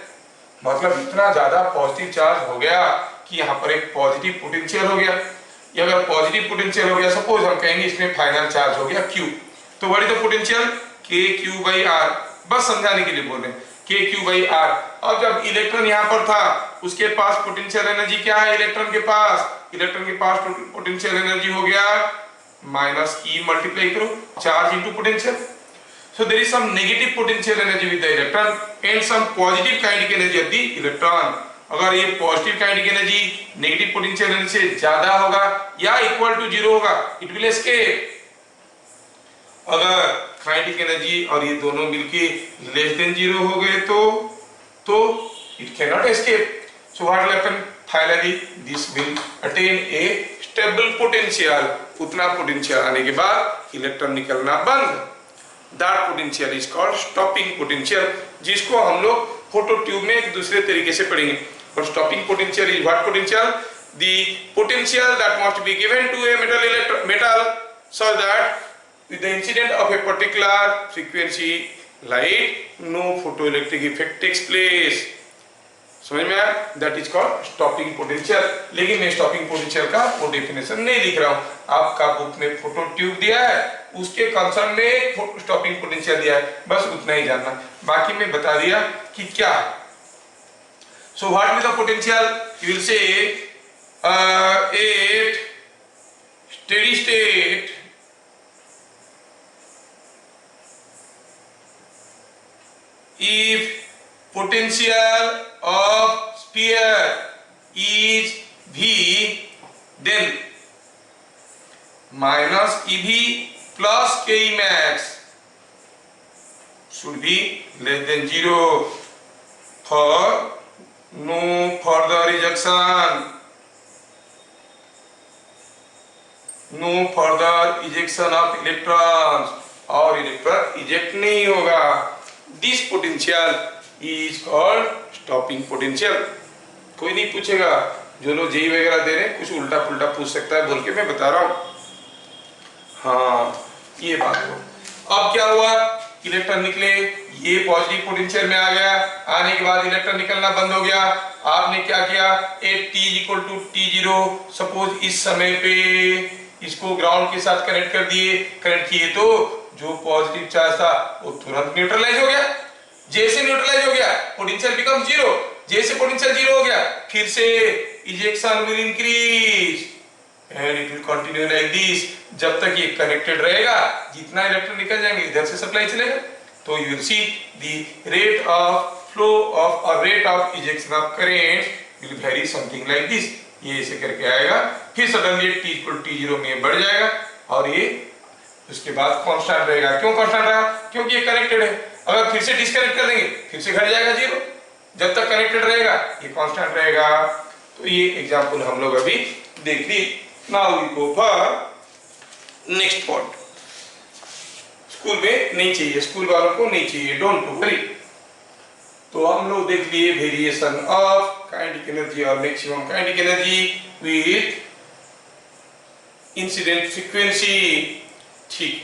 मतलब इतना ज्यादा पॉजिटिव चार्ज हो गया कि यहाँ पर एक पॉजिटिव पोटेंशियल हो गया। ये अगर पॉजिटिव पोटेंशियल हो गया, सपोज हम कहेंगे इसमें फाइनल चार्ज हो गया Q, तो what is the potential KQ by R। बस समझाने के लिए बोल रहे हैं KQ by R। अब जब इलेक्ट्रॉन यहाँ पर था उसके पास पोटेंशियल एनर्जी क्या है, इलेक्ट्रॉन के पास पोटेंशियल एनर्जी हो गया माइनस E मल्टीप्लाई करो charge into potential. So there is some negative potential energy with the electron and some positive kinetic energy of the electron। अगर ये positive kinetic energy negative potential energy से ज्यादा होगा या equal to zero होगा, it will escape. अगर kinetic energy और ये दोनों मिलके लेस देन जीरो हो गए तो it can not escape. So what will happen, finally this will attain A stable potential. उतना पोटेंशियल आने के बाद इलेक्ट्रॉन निकलना बंद। That potential is called stopping potential, जिसको हम लोग फोटो ट्यूब में एक दूसरे तरीके से पढ़ेंगे। और stopping potential is what potential? The potential that must be given to a metal so that with the incident of a particular frequency light, no photoelectric effect takes place। समझ में आया? That is called stopping potential। लेकिन मैं stopping potential का वो definition नहीं लिख रहा हूँ, आपका बुक में फोटो ट्यूब दिया है उसके कंसर्न में स्टॉपिंग पोटेंशियल दिया है, बस उतना ही जानना, बाकी मैं बता दिया कि क्या है। So what is the potential, you will say at steady state if potential of sphere is V, then minus EV plus Ke max should be less than 0 for no further ejection, no further ejection of electrons, और electron eject नहीं होगा। This potential is called stopping potential. कोई नहीं पूछेगा, जो लोग JEE वगैरह दे रहे हैं कुछ उल्टा पुल्टा पूछ सकता है बोल के मैं बता रहा हूँ। हाँ ये बात हो। अब क्या हुआ, इलेक्ट्रॉन निकले, ये पॉजिटिव पोटेंशियल में आ गया, आने के बाद इलेक्ट्रॉन निकलना बंद हो गया। आपने क्या किया, at T equal to T0, suppose इस समय पे इसको ग्राउंड के साथ कनेक्ट कर दिए, कनेक्ट किए तो जो पॉजिटिव चार्ज था वो तुरंत न्यूट्रलाइज हो गया। जैसे न्यूट्रलाइज हो गया पोटेंशियल बिकम जीरो, जैसे पोटेंशियल जीरो हो गया फिर से ejection will increase and it will continue like this, जब तक ये कनेक्टेड रहेगा जितना इलेक्ट्रॉन निकल जाएंगे इधर से सप्लाई चलेगा। तो you will see the rate of flow of और rate of ejection of current will vary something like this. ये ऐसे करके आएगा, फिर सडनली T इक्वल T0 में बढ़ जाएगा और ये उसके बाद कांस्टेंट रहेगा। क्यों कांस्टेंट रहा, क्योंकि ये कनेक्टेड है। अगर फिर से डिस्कनेक्ट कर देंगे फिर से घट जाएगा जीरो, जब तक कनेक्टेड रहेगा ये कांस्टेंट रहेगा। तो ये एग्जांपल हम लोग अभी देख लिए। Now we go for next point. School में नहीं चाहिए, स्कूल वालों को नहीं चाहिए, डोंट वरी। तो हम लोग देख लिए वेरिएशन ऑफ काइनेटिक एनर्जी और maximum kinetic energy with incident frequency. ठीक,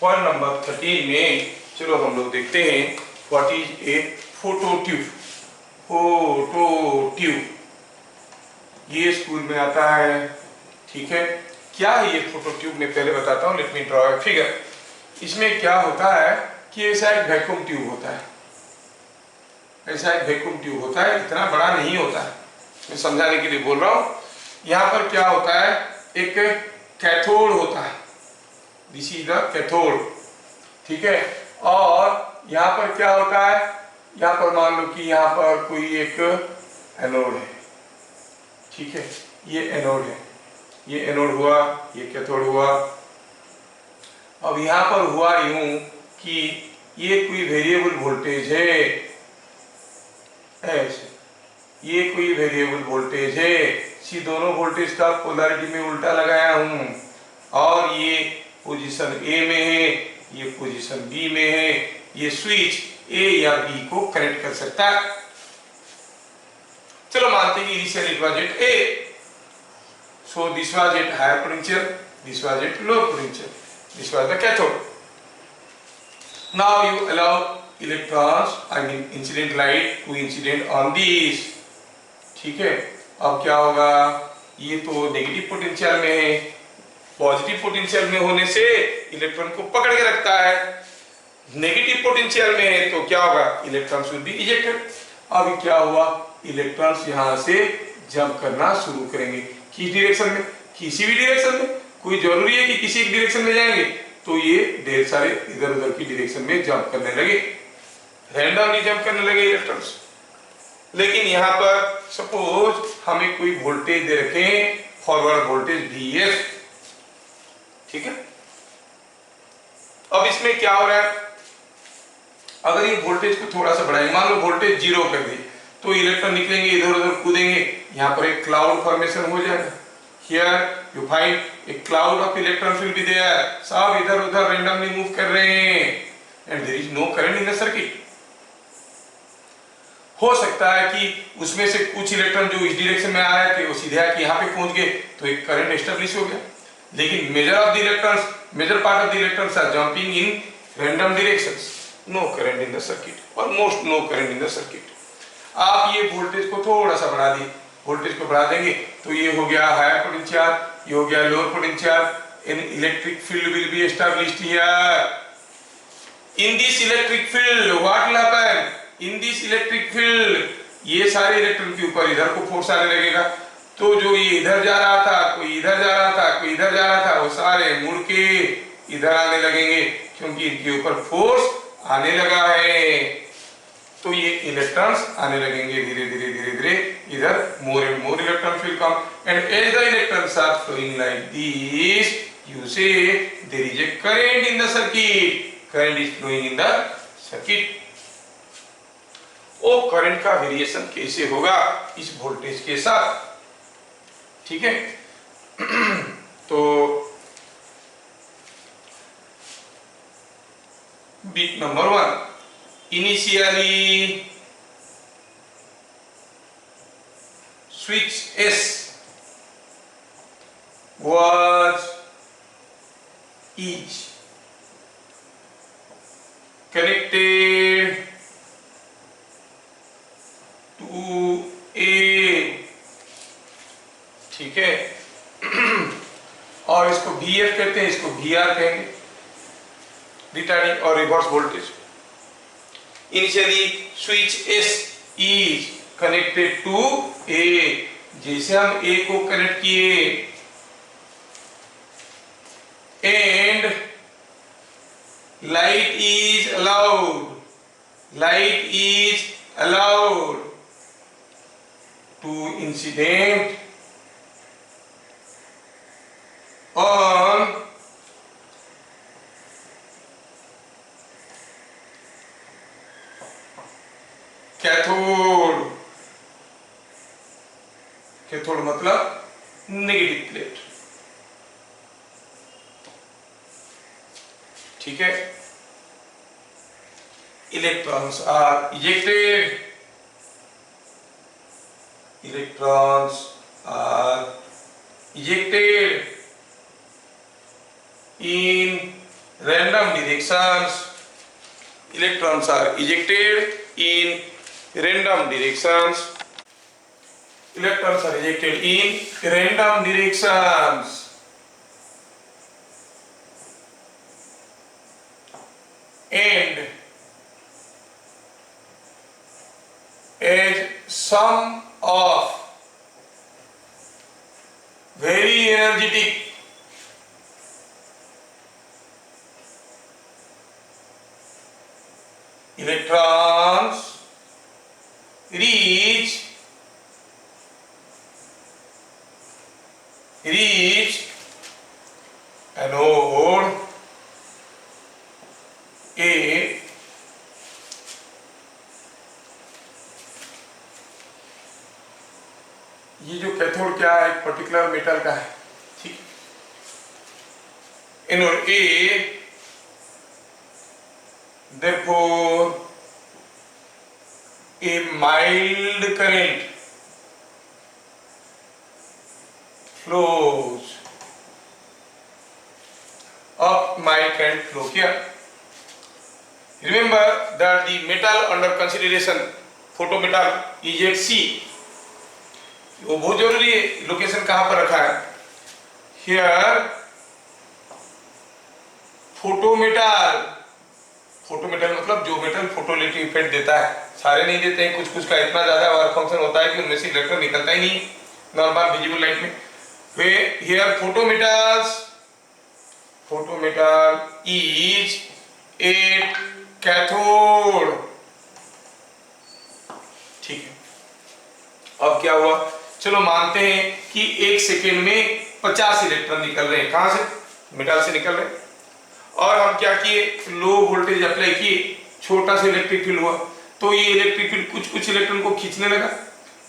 पॉइंट नंबर 13 में चलो हम लोग देखते हैं what is a photo tube. Photo tube ये स्कूल में आता है, ठीक है। क्या है ये फोटो ट्यूब, मैं पहले बताता हूँ। Let me draw a figure. इसमें क्या होता है कि ऐसा एक वैक्यूम ट्यूब होता है, ऐसा एक वैक्यूम ट्यूब होता है, इतना बड़ा नहीं होता है, मैं समझाने के लिए बोल रहा हूँ। यहाँ पर क्या होता है, एक कैथोड होता है, दिस इज द कैथोड, ठीक है। और यहाँ पर क्या होता है, यहाँ पर मान लो कि यहाँ पर कोई एक एनोड है, ठीक है, ये एनोड है, ये एनोड हुआ, ये कैथोड हुआ। अब यहाँ पर हुआ यूं कि ये कोई वेरिएबल वोल्टेज है, ऐसे ये कोई वेरिएबल वोल्टेज है, सी दोनों वोल्टेज का पोलैरिटी में उल्टा लगाया हूं, और ये पोजीशन ए में है, ये पोजीशन बी में है, ये स्विच ए या बी को कनेक्ट कर सकता है। चलो मानते हैं कि initial it was at A, so this was at higher potential, this was at lower potential, this was the cathode. Now you allow electrons, I mean incident light to incident on this, ठीक है। अब क्या होगा, ये तो negative potential में है, positive potential में होने से इलेक्ट्रॉन को पकड़ के रखता है, नेगेटिव पोटेंशियल में है तो क्या होगा, इलेक्ट्रॉन्स विल बी इजेक्टेड। अब क्या हुआ, इलेक्ट्रॉन्स यहां से जंप करना शुरू करेंगे, किस डायरेक्शन में, किसी भी डायरेक्शन में, कोई जरूरी है कि किसी एक डायरेक्शन में जाएंगे, तो ये ढेर सारे इधर उधर की डायरेक्शन में जंप करने लगे, रैंडमली जंप करने लगे इलेक्ट्रॉन्स। लेकिन यहाँ पर सपोज हमें कोई वोल्टेज दे रखे, फॉरवर्ड वोल्टेज Vs, ठीक है। अब इसमें क्या हो रहा है, अगर ये वोल्टेज को थोड़ा सा बढ़ाएंगे, मान लो वोल्टेज 0 कर दी, तो इलेक्ट्रॉन निकलेंगे, इधर उधर कूदेंगे, यहाँ पर एक क्लाउड फॉर्मेशन हो जाएगा। Here you find a cloud of electrons will be there, सब इधर उधर रैंडमली मूव कर रहे हैं, and there is no current in the circuit. हो सकता है कि उसमें से कुछ इलेक्ट्रॉन जो इस डायरेक्शन में आ रहे थे वो सीधे आके यहाँ पे पहुंच गए, तो एक करंट एस्टेब्लिश हो गया। लेकिन major of the electrons, major part of the electrons are jumping in random directions, no current in the circuit, almost no current in the circuit. आप ये वोल्टेज को थोड़ा सा बढ़ा दी, वोल्टेज को बढ़ा देंगे तो ये हो गया हायर पोटेंशियल, ये हो गया lower potential, an electric field will be established here. In this electric field what will happen, in this electric field, ये सारे इलेक्ट्रॉन के ऊपर इधर को फोर्स आने लगेगा, तो जो ये इधर जा रहा था, कोई इधर जा रहा था, कोई इधर जा रहा था, वो सारे मुड़ के इधर आने लगेंगे, क्योंकि इनके ऊपर फोर्स आने लगा है। तो ये इलेक्ट्रॉन्स आने लगेंगे धीरे धीरे धीरे धीरे इधर, more and more electrons will come, and as the electrons are flowing like this, you say there is a current in the circuit, current is flowing in the circuit. वो करंट का variation कैसे होगा इस voltage के साथ, ठीक है। तो bit number 1, initially switch S is connected to A, ठीक है। और इसको VF कहते हैं, इसको VR कहेंगे, रिटार्डिंग और reverse voltage. Initially switch S is connected to A, जैसे हम A को कनेक्ट किए, and light is allowed, light is allowed to incident on cathode, cathode मतलब नेगेटिव प्लेट, ठीक है। Electrons are ejected, electrons are ejected in random directions electrons are ejected in random directions. Electrons are ejected in random directions. And as sum of very energetic electrons reach anode A, ये जो cathode क्या है, एक particular metal का है, ठीक। Anode A, therefore a mild current flows, up mild current flow here. Remember that the metal under consideration, photometal, is at C. वो बहुत जरूरी है, लोकेशन कहां पर रखा है? Here फोटोमेटल, फोटोमेटल मतलब जो मेटल फोटोलिटिक इफेक्ट देता है, सारे नहीं देते हैं, कुछ कुछ का इतना ज्यादा वर्क फंक्शन होता है कि उनमें से इलेक्ट्रॉन निकलता ही नहीं नॉर्मल विजिबल लाइट में। Way here फोटोमेटल is at cathode, ठीक है। अब क्या हुआ, चलो मानते हैं कि एक सेकेंड में 50 इलेक्ट्रॉन निकल रहे हैं, कहां से? मेटल से निकल रहे हैं। और हम क्या किए, लो वोल्टेज अप्लाई किए, छोटा सा इलेक्ट्रिक फील्ड हुआ, तो ये इलेक्ट्रिक फील्ड कुछ इलेक्ट्रॉन को खींचने लगा।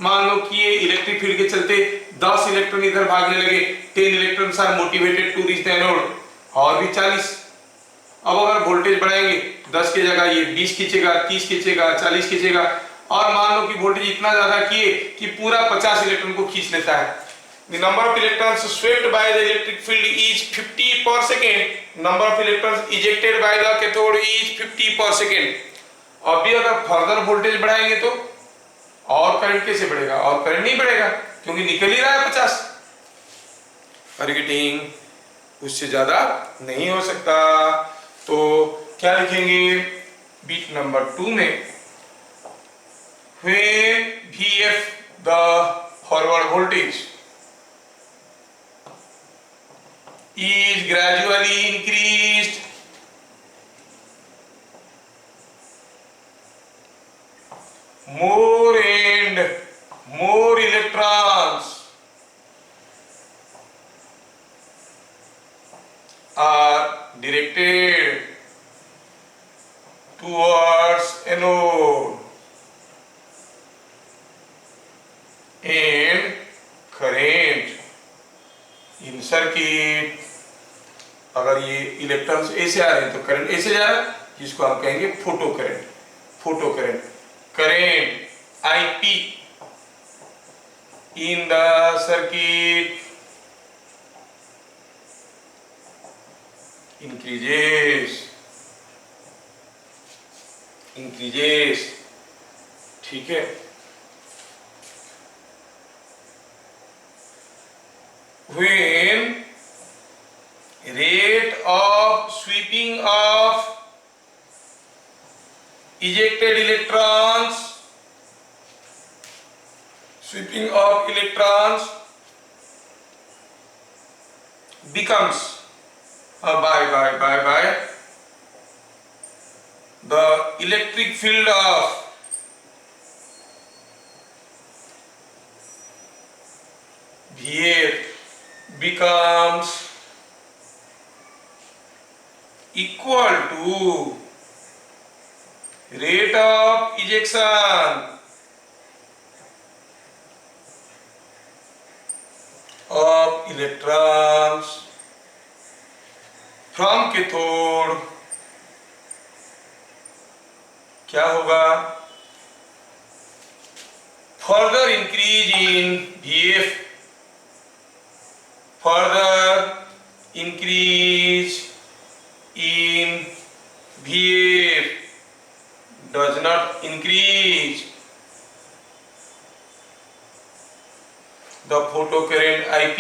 मान लो कि ये इलेक्ट्रिक फील्ड के चलते 10 इलेक्ट्रॉन इधर भागने लगे, 10 electrons are motivated to reach the anode, और भी 40। अब अगर वोल्टेज बढ़ाएंगे, 10 की जगह ये 20 खींचेगा, 30 खींचेगा, 40 खींचेगा, और मान लो कि वोल्टेज इतना ज्यादा किए कि पूरा 50 इलेक्ट्रॉन को खींच लेता है। The number of electrons swept by the electric field is 50 per second. Number of electrons ejected by the cathode is 50 per second. अभी अगर फर्दर वोल्टेज बढ़ाएंगे तो और करंट कैसे बढ़ेगा? और करंट नहीं बढ़ेगा क्योंकि निकल ही रहा है 50। गेटिंग उससे ज्यादा नहीं हो सकता। तो क्या लिखेंगे बीट नंबर 2 में, when Vf the forward voltage is gradually increased, more and more electrons are directed towards anode and current in circuit, अगर ये इलेक्ट्रॉन्स ऐसे आ रहे हैं तो करंट ऐसे जा रहा है, जिसको हम कहेंगे photo current. Photo current, current IP in the circuit increases, ठीक है। When rate of sweeping of ejected electrons, becomes by the electric field of Vf becomes equal to rate of ejection of electrons from cathode। क्या होगा, further increase in Vf, further increase in Vf does not increase the photocurrent IP,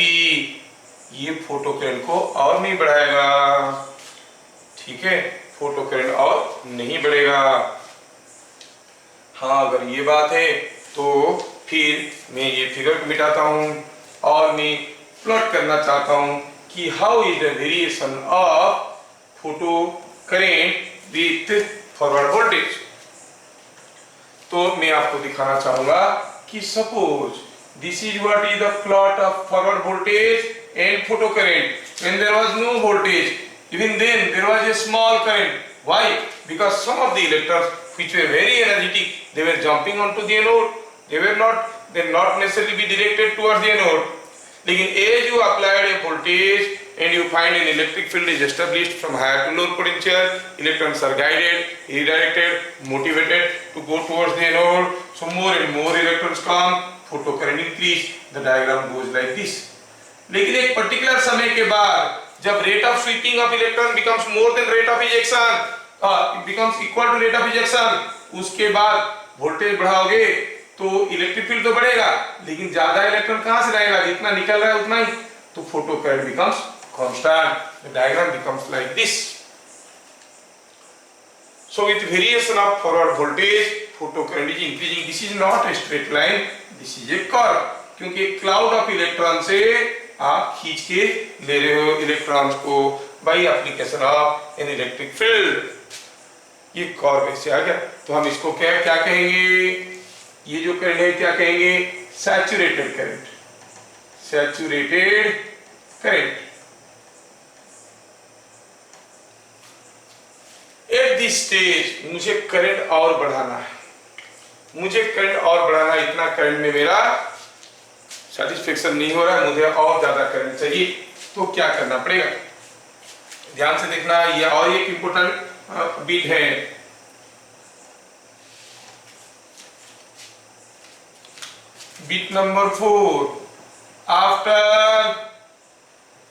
ये photo current को और नहीं बढ़ाएगा, ठीक है, photo current और नहीं बढ़ेगा। हाँ, अगर ये बात है तो फिर मैं ये फिगर को मिटाता हूँ और मैं प्लॉट करना चाहता हूँ कि how is the variation of photo current with forward voltage. तो मैं आपको दिखाना चाहूंगा कि suppose this is what is the plot of forward voltage and photo current when there was no voltage, even then there was a small current. Why? Because some of the electrons which were very energetic, they were jumping onto the anode. They not necessarily be directed towards the anode. लेकिन as you applied a voltage and you find an electric field is established from higher to lower potential, electrons are guided, redirected, motivated to go towards the anode. So more and more electrons come, photocurrent increase. The diagram goes like this. लेकिन एक particular समय के बाद जब rate of sweeping of electron becomes more than rate of ejection, becomes equal to rate of ejection, उसके बाद voltage बढ़ाओगे तो electric field तो बढ़ेगा, लेकिन ज्यादा इलेक्ट्रॉन कहां से लाएगा, जितना निकल रहा है उतना ही, तो photo current becomes constant. The diagram becomes like this. So with variation of forward voltage photo current is increasing. This is not a straight line, this is A curve, क्योंकि क्लाउड ऑफ इलेक्ट्रॉन से आप खींच के ले रहे हो electrons को by application of an electric field. ये कर्व ऐसे आ गया, तो हम इसको क्या क्या कहेंगे, ये जो करंट है क्या कहेंगे, saturated current, saturated current. At this stage मुझे करंट और बढ़ाना है, मुझे करंट और बढ़ाना, इतना करंट में मेरा सेटिस्फेक्शन नहीं हो रहा है, मुझे और ज्यादा करंट चाहिए, तो क्या करना पड़ेगा, ध्यान से देखना। ये और एक इंपॉर्टेंट बिट है, bit number 4। After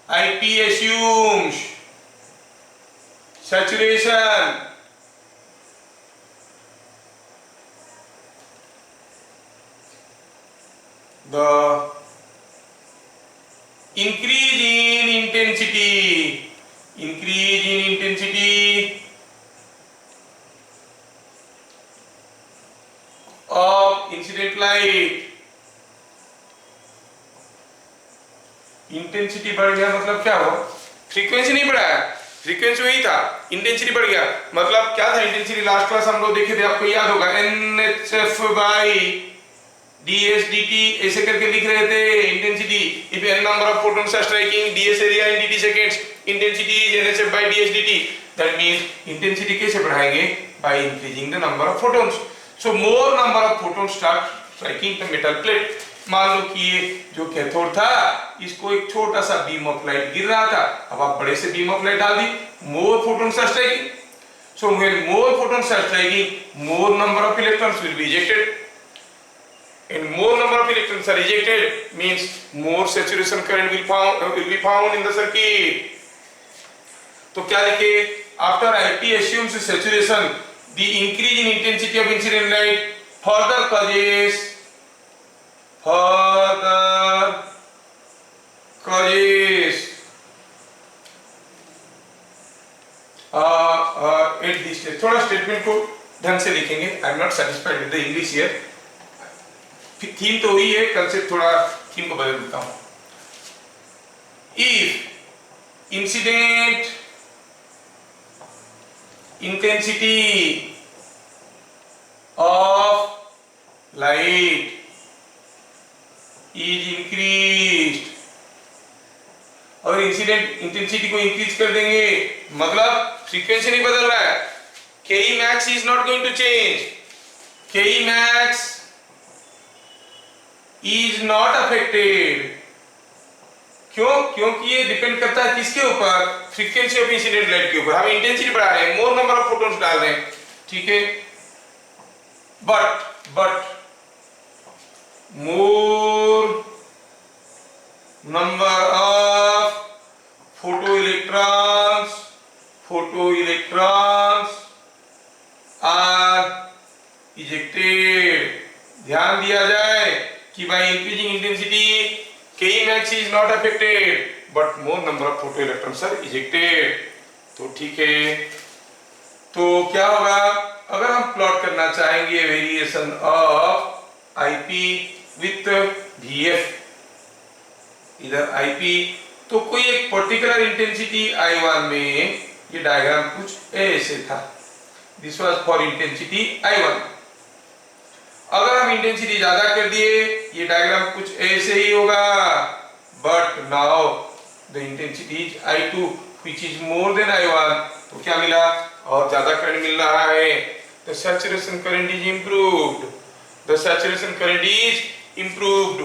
IP assumes saturation, the increase in intensity, increase in intensity of incident light, intensity बढ़ गया मतलब क्या हो, फ्रीक्वेंसी नहीं बढ़ा, फ्रीक्वेंसी वही था, इंटेंसिटी बढ़ गया, मतलब क्या था इंटेंसिटी, लास्ट क्लास हम लोग देखे थे, आपको याद होगा, NHF by dsdt ऐसे करके लिख रहे थे intensity. If n number of photons are striking ds area in dt seconds, intensity is NHF by dsdt। that means intensity कैसे बढ़ाएंगे, by increasing the number of photons। so more number of photons start striking the metal plate। मान लो कि ये जो cathode था, इसको एक छोटा सा बीम ऑफ लाइट गिर रहा था, अब आप बड़े से बीम ऑफ लाइट डाल दी, more photons are striking। so when more photons are striking, more number of electrons will be ejected, and more number of electrons are ejected means more saturation current will be found in the circuit। तो क्या लिखे, after IP assumes saturation, the increase in intensity of incident light further causes at this stage। थोड़ा statement को ढंग से लिखेंगे, I am not satisfied with the English here. Theme तो वही है, कंसेप्ट थोड़ा थीम को बदल देता हूं। If incident intensity of light is increased, और इंसिडेंट इंटेंसिटी को इंक्रीज कर देंगे मतलब फ्रीक्वेंसी नहीं बदल रहा है, Ke max is not going to change, Ke max is not affected। क्यों, क्योंकि ये डिपेंड करता है किसके ऊपर, फ्रीक्वेंसी ऑफ इंसिडेंट लाइट के ऊपर। हम इंटेंसिटी बढ़ा रहे हैं, मोर नंबर ऑफ फोटोन्स डाल रहे हैं, ठीक है, but more number of photoelectrons are ejected. ध्यान दिया जाए कि by increasing intensity Ke max is not affected but more number of photoelectrons are ejected। तो ठीक है, तो क्या होगा अगर हम प्लॉट करना चाहेंगे variation of IP with VF, इधर आईपी, तो कोई एक पर्टिकुलर इंटेंसिटी I1 में ये डायग्राम कुछ ऐसे था। This was for intensity I1। अगर हम इंटेंसिटी ज्यादा कर दिए ये डायग्राम कुछ ऐसे ही होगा, but now the intensity is I2 which is more then I1। तो क्या मिला, और ज्यादा करंट मिल रहा है, the saturation current is improved, the saturation current is improved.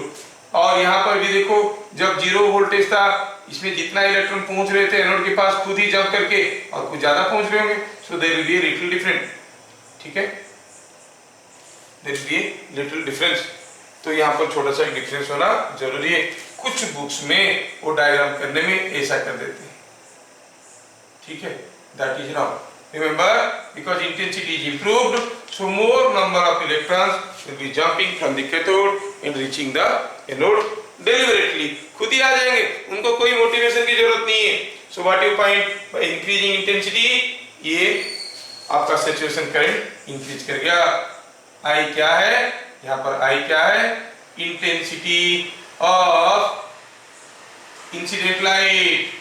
और यहाँ पर भी देखो जब जीरो वोल्टेज था इसमें जितना इलेक्ट्रॉन पहुंच रहे थे एनोड के पास खुद ही जंप करके और कुछ ज्यादा पहुंच रहे होंगे, so there will be a little different. ठीक है, there will be a little difference. तो यहाँ पर छोटा सा डिफरेंस होना जरूरी है। कुछ बुक्स में वो डायग्राम करने में ऐसा कर देते हैं, ठीक है, that is wrong. Remember, because intensity is improved, so more number of electrons will be jumping from the cathode and reaching the anode deliberately। खुद ही आ जाएंगे, उनको कोई मोटिवेशन की जरूरत नहीं है। So what you find by increasing intensity, ये आपका saturation current increase कर गया। I क्या है, यहाँ पर I क्या है, intensity of incident light,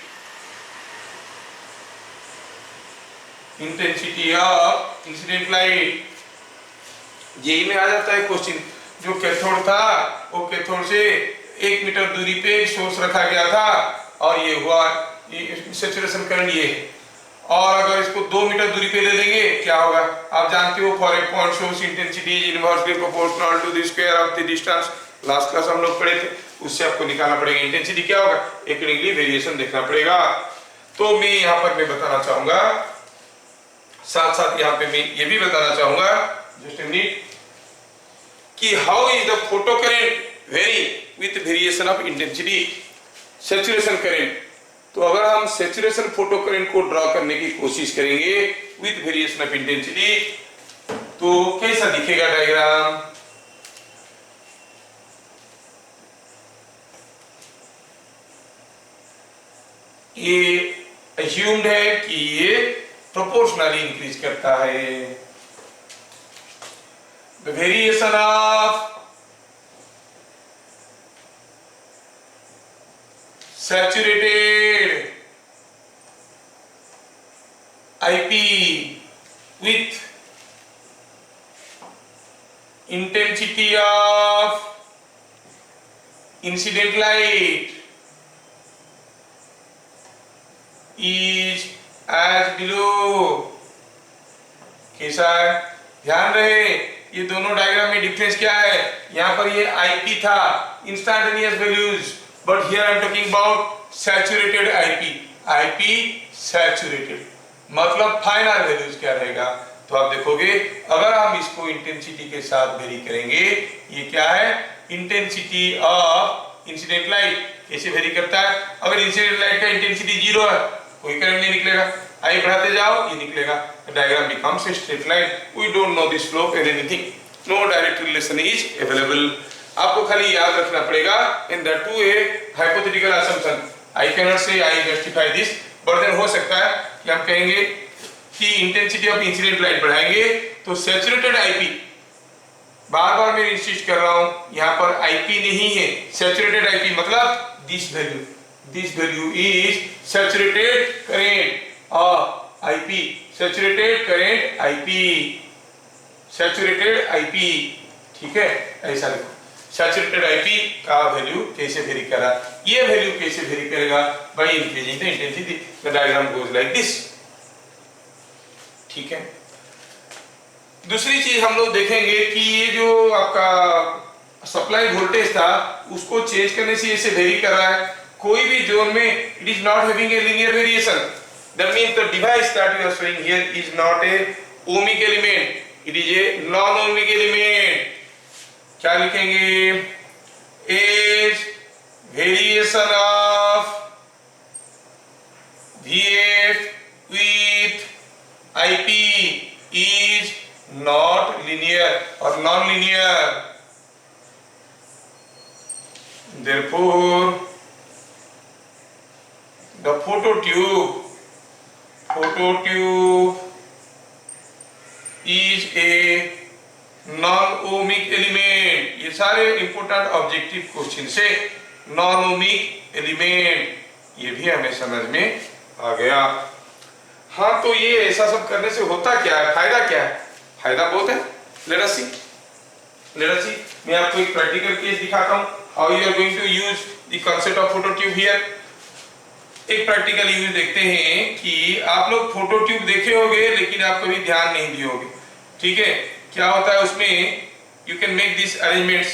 intensity of incident light. JEE में आ जाता है क्वेश्चन, जो कैथोड था वो कैथोड से 1 मीटर दूरी पे सोर्स रखा गया था और ये हुआ सैचुरेशन करंट ये, और अगर इसको 2 मीटर दूरी पे ले लेंगे क्या होगा आप जानते हो, for a point source intensity is inversely proportional to the square of the distance. Last class हम लोग पढ़े थे, उससे आपको निकालना पड़ेगा इंटेंसिटी क्या होगा, अकॉर्डिंगली वेरिएशन देखना पड़ेगा। तो मैं यहाँ पर मैं बताना चाहूंगा, साथ साथ यहाँ पे मैं ये भी बताना चाहूंगा जस्ट a minute, कि how is the photo current very with variation of intensity, saturation current. तो अगर हम सैचुरेशन फोटो करंट को ड्रॉ करने की कोशिश करेंगे विथ वेरिएशन ऑफ इंटेंसिटी तो कैसा दिखेगा डायग्राम, ये अज्यूम्ड है कि ये प्रोपोर्शनली इंक्रीज करता है। The variation of saturated IP with intensity of incident light is as below. कैसा है, ध्यान रहे ये दोनों डायग्राम में डिफरेंस क्या है, यहाँ पर ये आईपी था instantaneous values, but here I am talking about saturated IP. IP saturated मतलब फाइनल वैल्यूज क्या रहेगा, तो आप देखोगे अगर हम इसको इंटेंसिटी के साथ वेरी करेंगे, ये क्या है इंटेंसिटी ऑफ इंसिडेंट लाइट कैसे वेरी करता है, अगर इंसिडेंट लाइट का इंटेंसिटी 0 है कोई करंट नहीं निकलेगा, आई बढ़ाते जाओ ये निकलेगा, diagram becomes a straight line. We don't know this slope और anything, no direct relation is available. आपको खाली याद रखना पड़ेगा in that to a hypothetical assumption, I can not say I justify this, but then हो सकता है कि हम कहेंगे कि इंटेंसिटी ऑफ इंसिडेंट लाइट बढ़ाएंगे तो सैचुरेटेड आईपी, बार बार मैं इंसिस्ट कर रहा हूं यहाँ पर आईपी नहीं है, सैचुरेटेड आईपी मतलब this value, this value is saturated current of IP, saturated current IP, saturated IP, ठीक है, ऐसा लिखो saturated IP का वैल्यू कैसे वेरी करा, ये वैल्यू कैसे वेरी करेगा by increasing the intensity, the diagram goes like this। ठीक है, दूसरी चीज हम लोग देखेंगे कि ये जो आपका सप्लाई वोल्टेज था उसको चेंज करने से ऐसे वेरी कर रहा है, कोई भी जोन में it is not having a linear variation, that means the device that you are showing here is not a ohmic element, it is a non-ohmic element। क्या लिखेंगे, is variation of VF with IP is not linear और non linear. Therefore, the phototube is a non-ohmic element। ये सारे important objective question से non ohmic element ये भी हमें समझ में आ गया। हाँ, तो ये ऐसा सब करने से होता क्या है, फायदा क्या है? फायदा बहुत है। लेट अस सी, मैं आपको एक प्रैक्टिकल केस दिखाता हूँ, how you are going to use the concept of phototube here. एक प्रैक्टिकल यूज देखते हैं कि आप लोग फोटोट्यूब देखे होंगे लेकिन आप कभी ध्यान नहीं दिए होंगे। ठीक है, क्या होता है उसमें, you can make this arrangements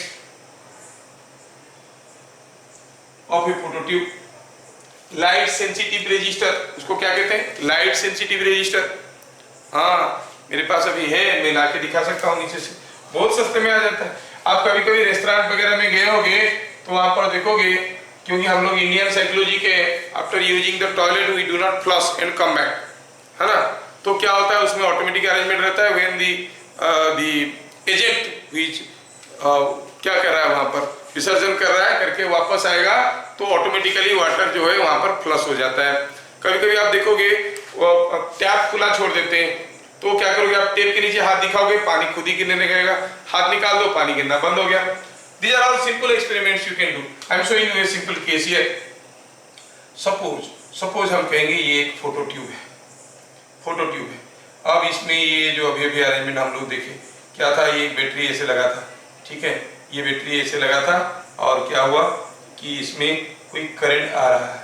of a phototube. Light sensitive resistor, उसको क्या कहते हैं? Light sensitive resistor. हाँ, मेरे पास अभी है, मैं लाके दिखा सकता हूँ नीचे से, बहुत सस्ते में आ जाता है। आप कभी कभी रेस्टोरेंट वगैरह में गए होंगे तो वहां पर देखोगे, क्योंकि हम लोग इंडियन साइकोलॉजी के after using the toilet we do not flush and come back, है ना? तो क्या होता है उसमें ऑटोमेटिक अरेंजमेंट रहता है, व्हेन द एजेंट व्हिच क्या कर रहा है वहां पर, विसर्जन कर रहा है, करके वापस आएगा तो ऑटोमेटिकली वाटर जो है वहां पर फ्लश हो जाता है। कभी कभी आप देखोगे टैप खुला छोड़ देते हैं, तो क्या करोगे आप, टेप के नीचे हाथ दिखाओगे, पानी खुद ही गिरने लगेगा, हाथ निकाल दो, पानी गिरना बंद हो गया। These are all simple experiments you can do. I am showing you a simple case here. Suppose हम कहेंगे ये एक फोटोट्यूब है। अब इसमें ये जो अभी अरेंजमेंट हम लोग देखे, क्या था, ये एक बैटरी ऐसे लगा था। ठीक है, ये बैटरी ऐसे लगा था और क्या हुआ कि इसमें कोई करंट आ रहा है।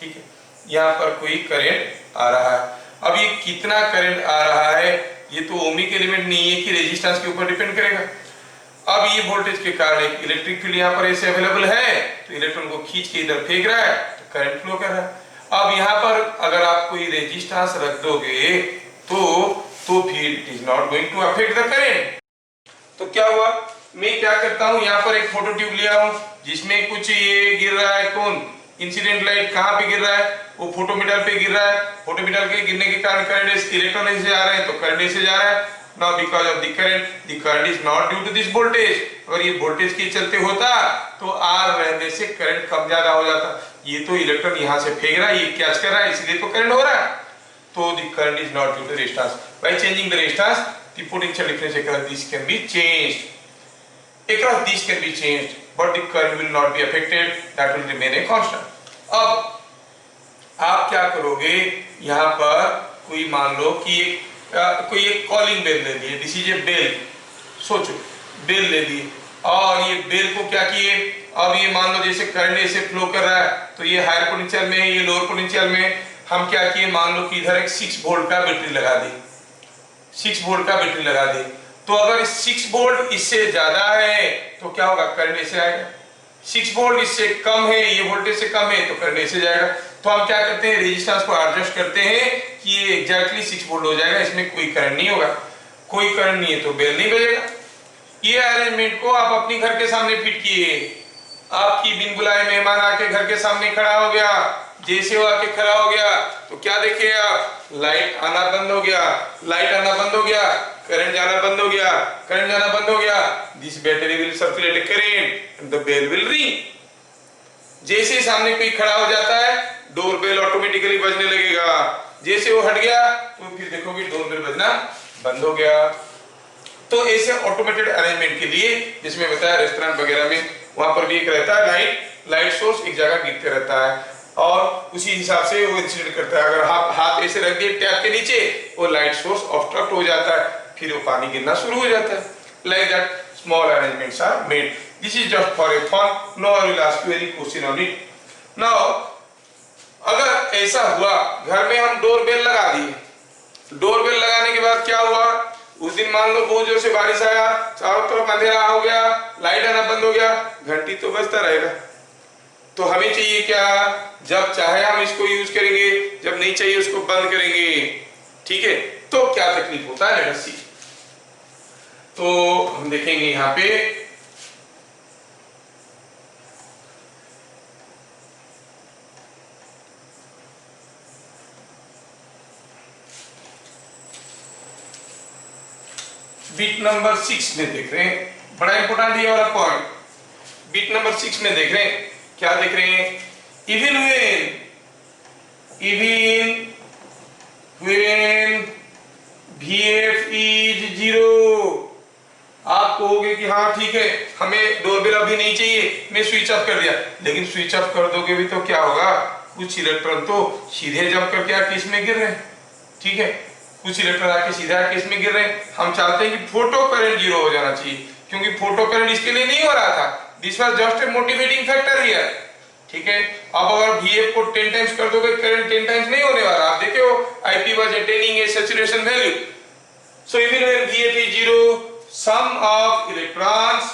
ठीक है, यहाँ पर कोई करंट आ रहा है। अब ये कितना करंट आ रहा है, ये तो ओमिक एलिमेंट नहीं है कि रेजिस्टेंस के ऊपर डिपेंड करेगा। अब ये वोल्टेज के कारण एक इलेक्ट्रिक फील्ड यहाँ पर ऐसे अवेलेबल है, तो इलेक्ट्रॉन को खींच के इधर फेंक रहा है, तो करंट फ्लो कर रहा है। अब यहाँ पर अगर आप कोई रेजिस्टेंस रख दोगे तो फिर it is not going to affect the current. तो क्या हुआ, मैं क्या करता हूँ, यहाँ पर एक फोटोट्यूब लिया हूँ जिसमें कुछ ये गिर रहा है, कौन, इंसिडेंट लाइट कहाँ पे गिर रहा है, वो फोटोमीटर पे गिर रहा है। फोटोमीटर के गिरने के कारण करंट इलेक्ट्रॉन ऐसे जा रहे हैं, तो करंट ऐसे जा रहा है। Now because of the current is not due to this voltage। अगर ये वोल्टेज के चलते होता तो R रहने से करंट कम ज्यादा हो जाता। ये तो इलेक्ट्रॉन यहाँ से फेंक रहा है, ये कैच कर रहा है, इसलिए तो करंट हो रहा है। तो the current is not due to resistance। By changing the resistance, the potential difference across this can be changed। Across this can be changed, but the current will not be affected, that will remain a constant। अब आप क्या करोगे, यहाँ पर कोई मान लो कि कोई एक कॉलिंग बेल ले लिए, दिस इज ए बेल, सोचो बेल ले लिए, और ये बेल को क्या किए, अब ये मान लो जैसे करंट ऐसे फ्लो कर रहा है, तो ये हायर पोटेंशियल में है, ये लोअर पोटेंशियल में, हम क्या किए, मान लो कि इधर एक 6 वोल्ट का बैटरी लगा दी, 6 वोल्ट का बैटरी लगा दी। तो अगर 6 वोल्ट इससे ज्यादा है तो क्या होगा, करंट ऐसे आएगा। 6 वोल्ट इससे कम है, ये वोल्टेज से कम है, तो करंट ऐसे जाएगा। तो हम क्या करते हैं, रेजिस्टेंस को एडजस्ट करते हैं कि ये एग्जैक्टली 6 वोल्ट हो जाएगा, इसमें कोई करंट नहीं होगा। कोई करंट नहीं है तो बेल नहीं बजेगा। ये अरेंजमेंट को आप अपनी घर के सामने फिट किए, आपकी बिन बुलाए मेहमान आके घर के सामने खड़ा हो गया, जैसे वो आके खड़ा हो गया तो क्या देखे आप, लाइट आना बंद हो गया, लाइट आना बंद हो गया, करंट जाना बंद हो गया, करंट जाना बंद हो गया, this battery will circulate current and the bell will ring. जैसे सामने कोई खड़ा हो जाता है डोर बेल ऑटोमेटिकली बजने लगेगा, जैसे वो हट गया तो फिर देखोगे डोर बेल बजना बंद हो गया। तो ऐसे ऑटोमेटेड अरेंजमेंट के लिए, जिसमें बताया रेस्टोरेंट वगैरह में, वहां पर भी एक रहता है लाइट सोर्स एक जगह गिरते रहता है और उसी हिसाब से वो इंसिडेंट करता है। अगर हाथ ऐसे रख दिए टैप के नीचे, वो लाइट सोर्स ऑब्स्ट्रक्ट हो जाता है, फिर वो पानी गिरना शुरू हो जाता है। Like that small arrangements are made. This is just for a fun, no I will ask you any question on it. Now अगर ऐसा हुआ, घर में हम डोर बेल लगा दिए, डोर बेल लगाने के बाद क्या हुआ, उस दिन मान लो बहुत जोर से बारिश आया, चारों तरफ अंधेरा हो गया, लाइट आना बंद हो गया, घंटी तो बजता रहेगा। तो हमें चाहिए क्या, जब चाहे हम इसको यूज करेंगे, जब नहीं चाहिए उसको बंद करेंगे। ठीक है, तो क्या तकलीफ होता है, लेट अस सी। तो हम देखेंगे यहाँ पे, बिट नंबर 6 में देख रहे हैं, बड़ा इंपॉर्टेंट ये वाला पॉइंट। बिट नंबर 6 में देख रहे हैं, क्या देख रहे हैं, इवन व्हेन VF इज 0। आप कहोगे कि हाँ ठीक है, हमें डोरबेल अभी नहीं चाहिए, मैं स्विच ऑफ कर दिया, लेकिन स्विच ऑफ कर दोगे भी तो क्या होगा, कुछ इलेक्ट्रॉन तो सीधे जंप करके आके इसमें गिर रहे हैं, ठीक है, कुछ इलेक्ट्रॉन आके सीधे आके इसमें गिर रहे हैं। हम चाहते हैं कि फोटो करंट 0 हो जाना चाहिए, क्योंकि फोटो करंट इसके लिए नहीं हो रहा था, this was just a motivating factor here, ठीक है। अब अगर VF को 10 टाइम्स कर दोगे, करंट 10 टाइम्स नहीं होने वाला। आप देखो IP was attaining a saturation value, so even when VF is 0, sum of electrons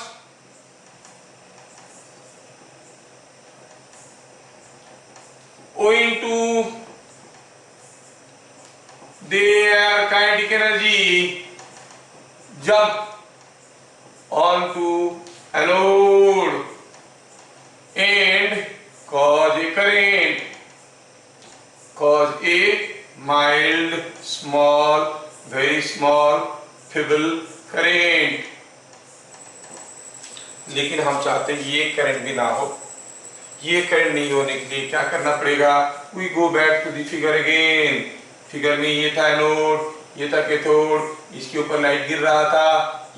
owing to their kinetic energy jump onto anode and cause a current, cause a mild, small, very small, feeble current। लेकिन हम चाहते हैं ये current भी ना हो। ये current नहीं होने के लिए क्या करना पड़ेगा, we go back to the figure again. Figure में ये था एनोड, ये था कैथोड, इसके ऊपर लाइट गिर रहा था,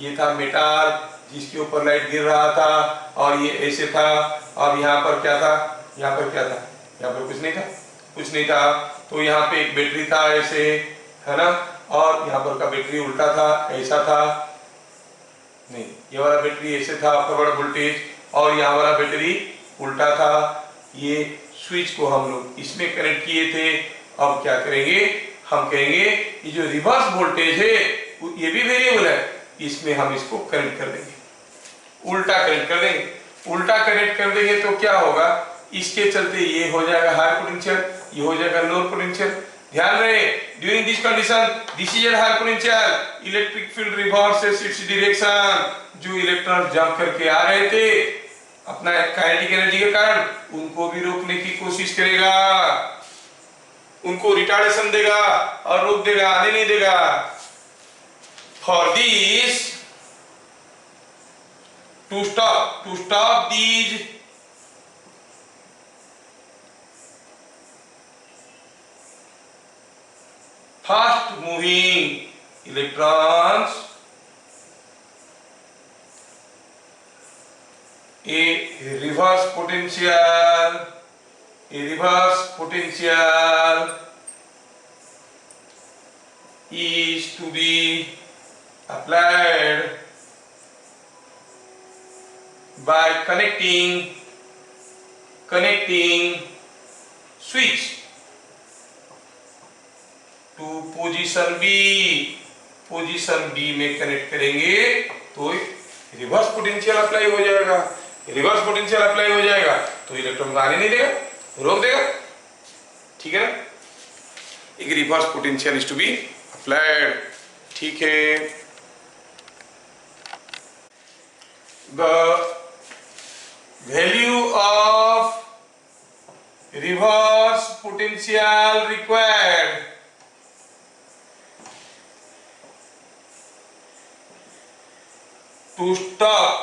ये था मेटल जिसके ऊपर लाइट गिर रहा था, और ये ऐसे था। अब यहाँ पर क्या था, यहाँ पर क्या था, यहाँ पर कुछ नहीं था, कुछ नहीं था। तो यहाँ पे एक बैटरी था ऐसे, है ना, और यहाँ पर का बैटरी उल्टा था, ऐसा था, नहीं ये वाला बैटरी ऐसे था फॉरवर्ड वोल्टेज, और यहाँ वाला बैटरी उल्टा था। ये स्विच को हम लोग इसमें कनेक्ट किए थे। अब क्या करेंगे, हम कहेंगे ये जो रिवर्स वोल्टेज है ये भी वेरिएबल है, इसमें हम इसको कनेक्ट कर देंगे, उल्टा कनेक्ट कर देंगे। उल्टा कनेक्ट कर देंगे तो क्या होगा, इसके चलते ये हो जाएगा हायर पोटेंशियल, ये हो जाएगा लोअर पोटेंशियल। ध्यान रहे, during this condition this is higher potential, electric field reverses its direction. जो इलेक्ट्रॉन जंप करके आ रहे थे अपना काइनेटिक एनर्जी के कारण, उनको भी रोकने की कोशिश करेगा, उनको रिटार्डेशन देगा और रोक देगा, आने नहीं देगा। For this to stop these fast moving electrons, a reverse potential is to be applied by connecting switch to position B। Position B में कनेक्ट करेंगे तो रिवर्स पोटेंशियल अप्लाई हो जाएगा। रिवर्स पोटेंशियल अप्लाई हो जाएगा तो इलेक्ट्रॉन आने नहीं देगा, रोक देगा, ठीक है ना। एक reverse potential is to be applied, ठीक है। The value of reverse potential required to stop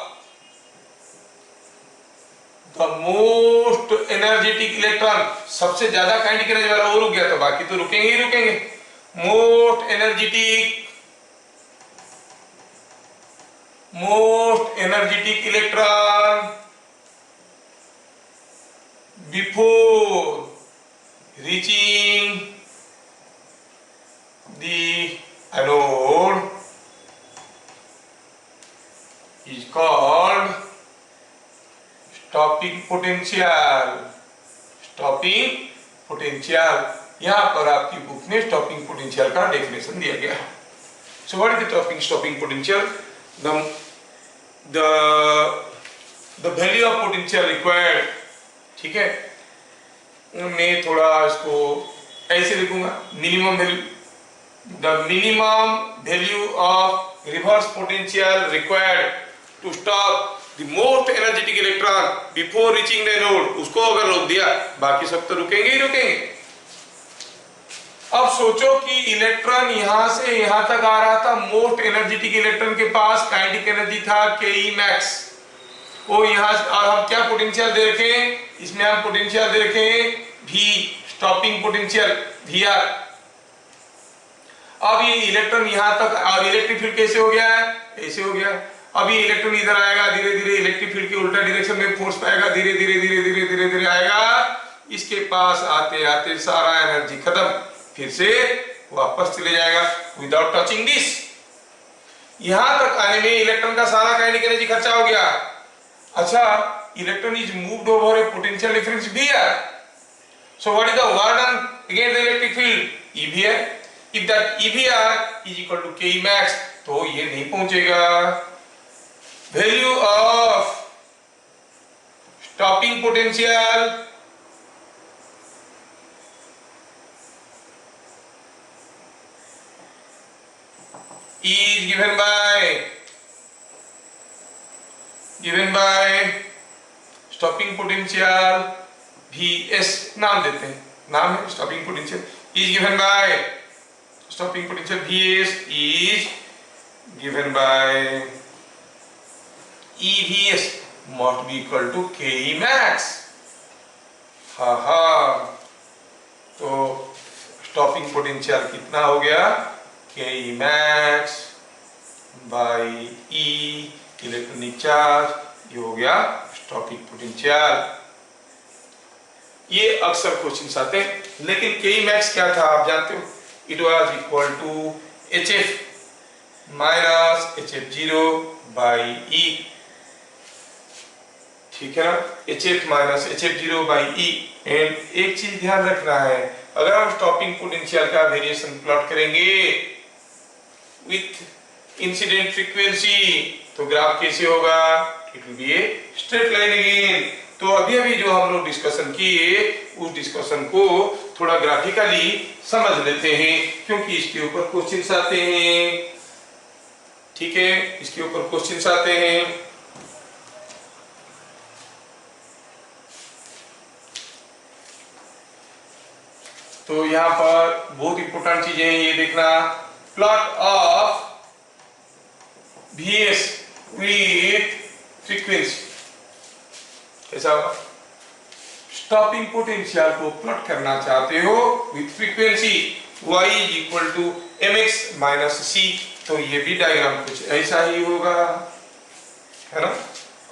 the most energetic electron, सबसे ज्यादा काइनेटिक एनर्जी वाला वो रुक गया तो बाकी तो रुकेंगे ही रुकेंगे। Most energetic electron before reaching the anode is called stopping potential। stopping potential, यहाँ पर आपकी बुक में stopping potential का डेफिनेशन दिया गया है। So what is the stopping potential? The value of potential required, ठीक है। मैं थोड़ा इसको ऐसे लिखूंगा, minimum value, the minimum value of reverse potential required to stop the most energetic electron before reaching the node, उसको अगर रोक दिया बाकी सब तो रुकेंगे ही रुकेंगे। अब सोचो कि इलेक्ट्रॉन यहां से यहां तक आ रहा था, मोस्ट एनर्जेटिक इलेक्ट्रॉन के पास काइनेटिक एनर्जी था Ke max। वो यहां और हम क्या पोटेंशियल दे रखे हैं, इसमें हम पोटेंशियल दे रखे हैं V, स्टॉपिंग पोटेंशियल Vr। अब ये इलेक्ट्रॉन यहां तक, और इलेक्ट्रिक फील्ड कैसे हो गया है, ऐसे हो गया है। अब ये इलेक्ट्रॉन इधर आएगा, धीरे धीरे इलेक्ट्रिक फील्ड के उल्टा डायरेक्शन में फोर्स पाएगा, धीरे धीरे धीरे धीरे धीरे धीरे आएगा, इसके पास आते आते सारा एनर्जी खत्म, फिर से वापस चले जाएगा विदाउट टचिंग दिस। यहां तक आने में इलेक्ट्रॉन का सारा काइनेटिक एनर्जी खर्चा हो गया। अच्छा, electron is moved over A potential difference Vr, so what is the work done against the electric field, EVR। if that EVR is equal to Ke max, तो ये नहीं पहुंचेगा। Value of stopping potential is given by stopping potential Vs, नाम देते हैं, नाम है stopping potential, is given by stopping potential Vs is given by EVs must be equal to Ke max। तो स्टॉपिंग पोटेंशियल कितना हो गया, Ke max by E electronic charge, ये हो गया स्टॉपिंग पोटेंशियल। ये अक्सर क्वेश्चन आते हैं, लेकिन Ke max क्या था आप जानते हो, it was equal to HF minus HF0 by E। ठीक है ना, HF minus HF0 by E। And एक चीज ध्यान रखना है, अगर हम स्टॉपिंग पोटेंशियल का वेरिएशन प्लॉट करेंगे विथ इंसिडेंट फ्रीक्वेंसी, तो ग्राफ कैसे होगा, it will be a straight line again. तो अभी अभी जो हम लोग डिस्कशन किए, उस डिस्कशन को थोड़ा ग्राफिकली समझ लेते हैं, क्योंकि इसके ऊपर क्वेश्चंस आते हैं। ठीक है, इसके ऊपर क्वेश्चंस आते हैं। तो यहाँ पर बहुत इंपॉर्टेंट चीजें हैं, ये देखना, plot of Vs with frequency कैसा होगा, स्टॉपिंग पोटेंशियल को प्लॉट करना चाहते हो with frequency y is equal to mx minus c, तो ये भी डायग्राम कुछ ऐसा ही होगा, है ना।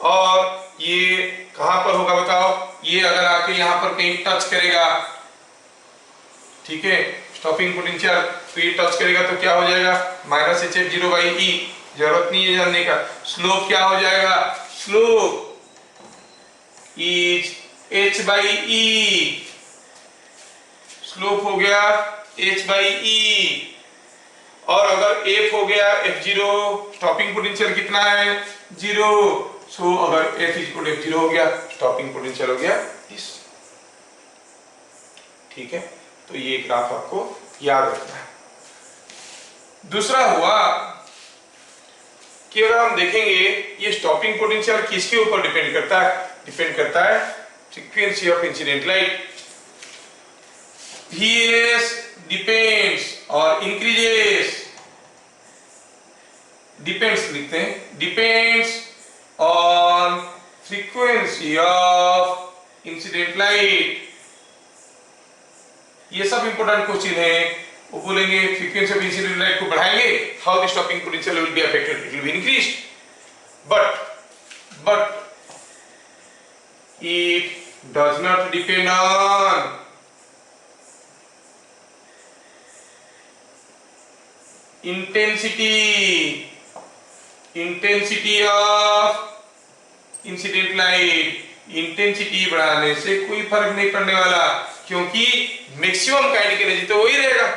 और ये कहां पर होगा बताओ, ये अगर आके यहाँ पर कहीं टच करेगा, ठीक है, स्टॉपिंग पोटेंशियल, तो ये टच करेगा तो क्या हो जाएगा, माइनस HF0 बाई E, जरूरत नहीं है जानने का। स्लोप क्या हो जाएगा, slope is H by E, slope हो गया H बाई E। और अगर F हो गया F0, स्टॉपिंग पोटेंशियल कितना है, 0, सो अगर F is equal to F0 हो गया, स्टॉपिंग पोटेंशियल हो गया इस। ठीक है, तो ये ग्राफ आपको याद रखना है। दूसरा हुआ कि अगर हम देखेंगे ये स्टॉपिंग पोटेंशियल किसके ऊपर डिपेंड करता है, डिपेंड करता है frequency of incident light. Vs depends और इंक्रीजेस, डिपेंड्स लिखते हैं, depends on frequency of incident light. ये सब इंपॉर्टेंट क्वेश्चन है। वो बोलेंगे फ्रीक्वेंसी ऑफ इंसिडेंट लाइट को बढ़ाएंगे, how the stopping potential will be affected, it will be increased, but it does not depend on intensity of incident light. Intensity बढ़ाने से कोई फर्क नहीं पड़ने वाला, क्योंकि मैक्सिमम काइनेटिक एनर्जी तो वही रहेगा।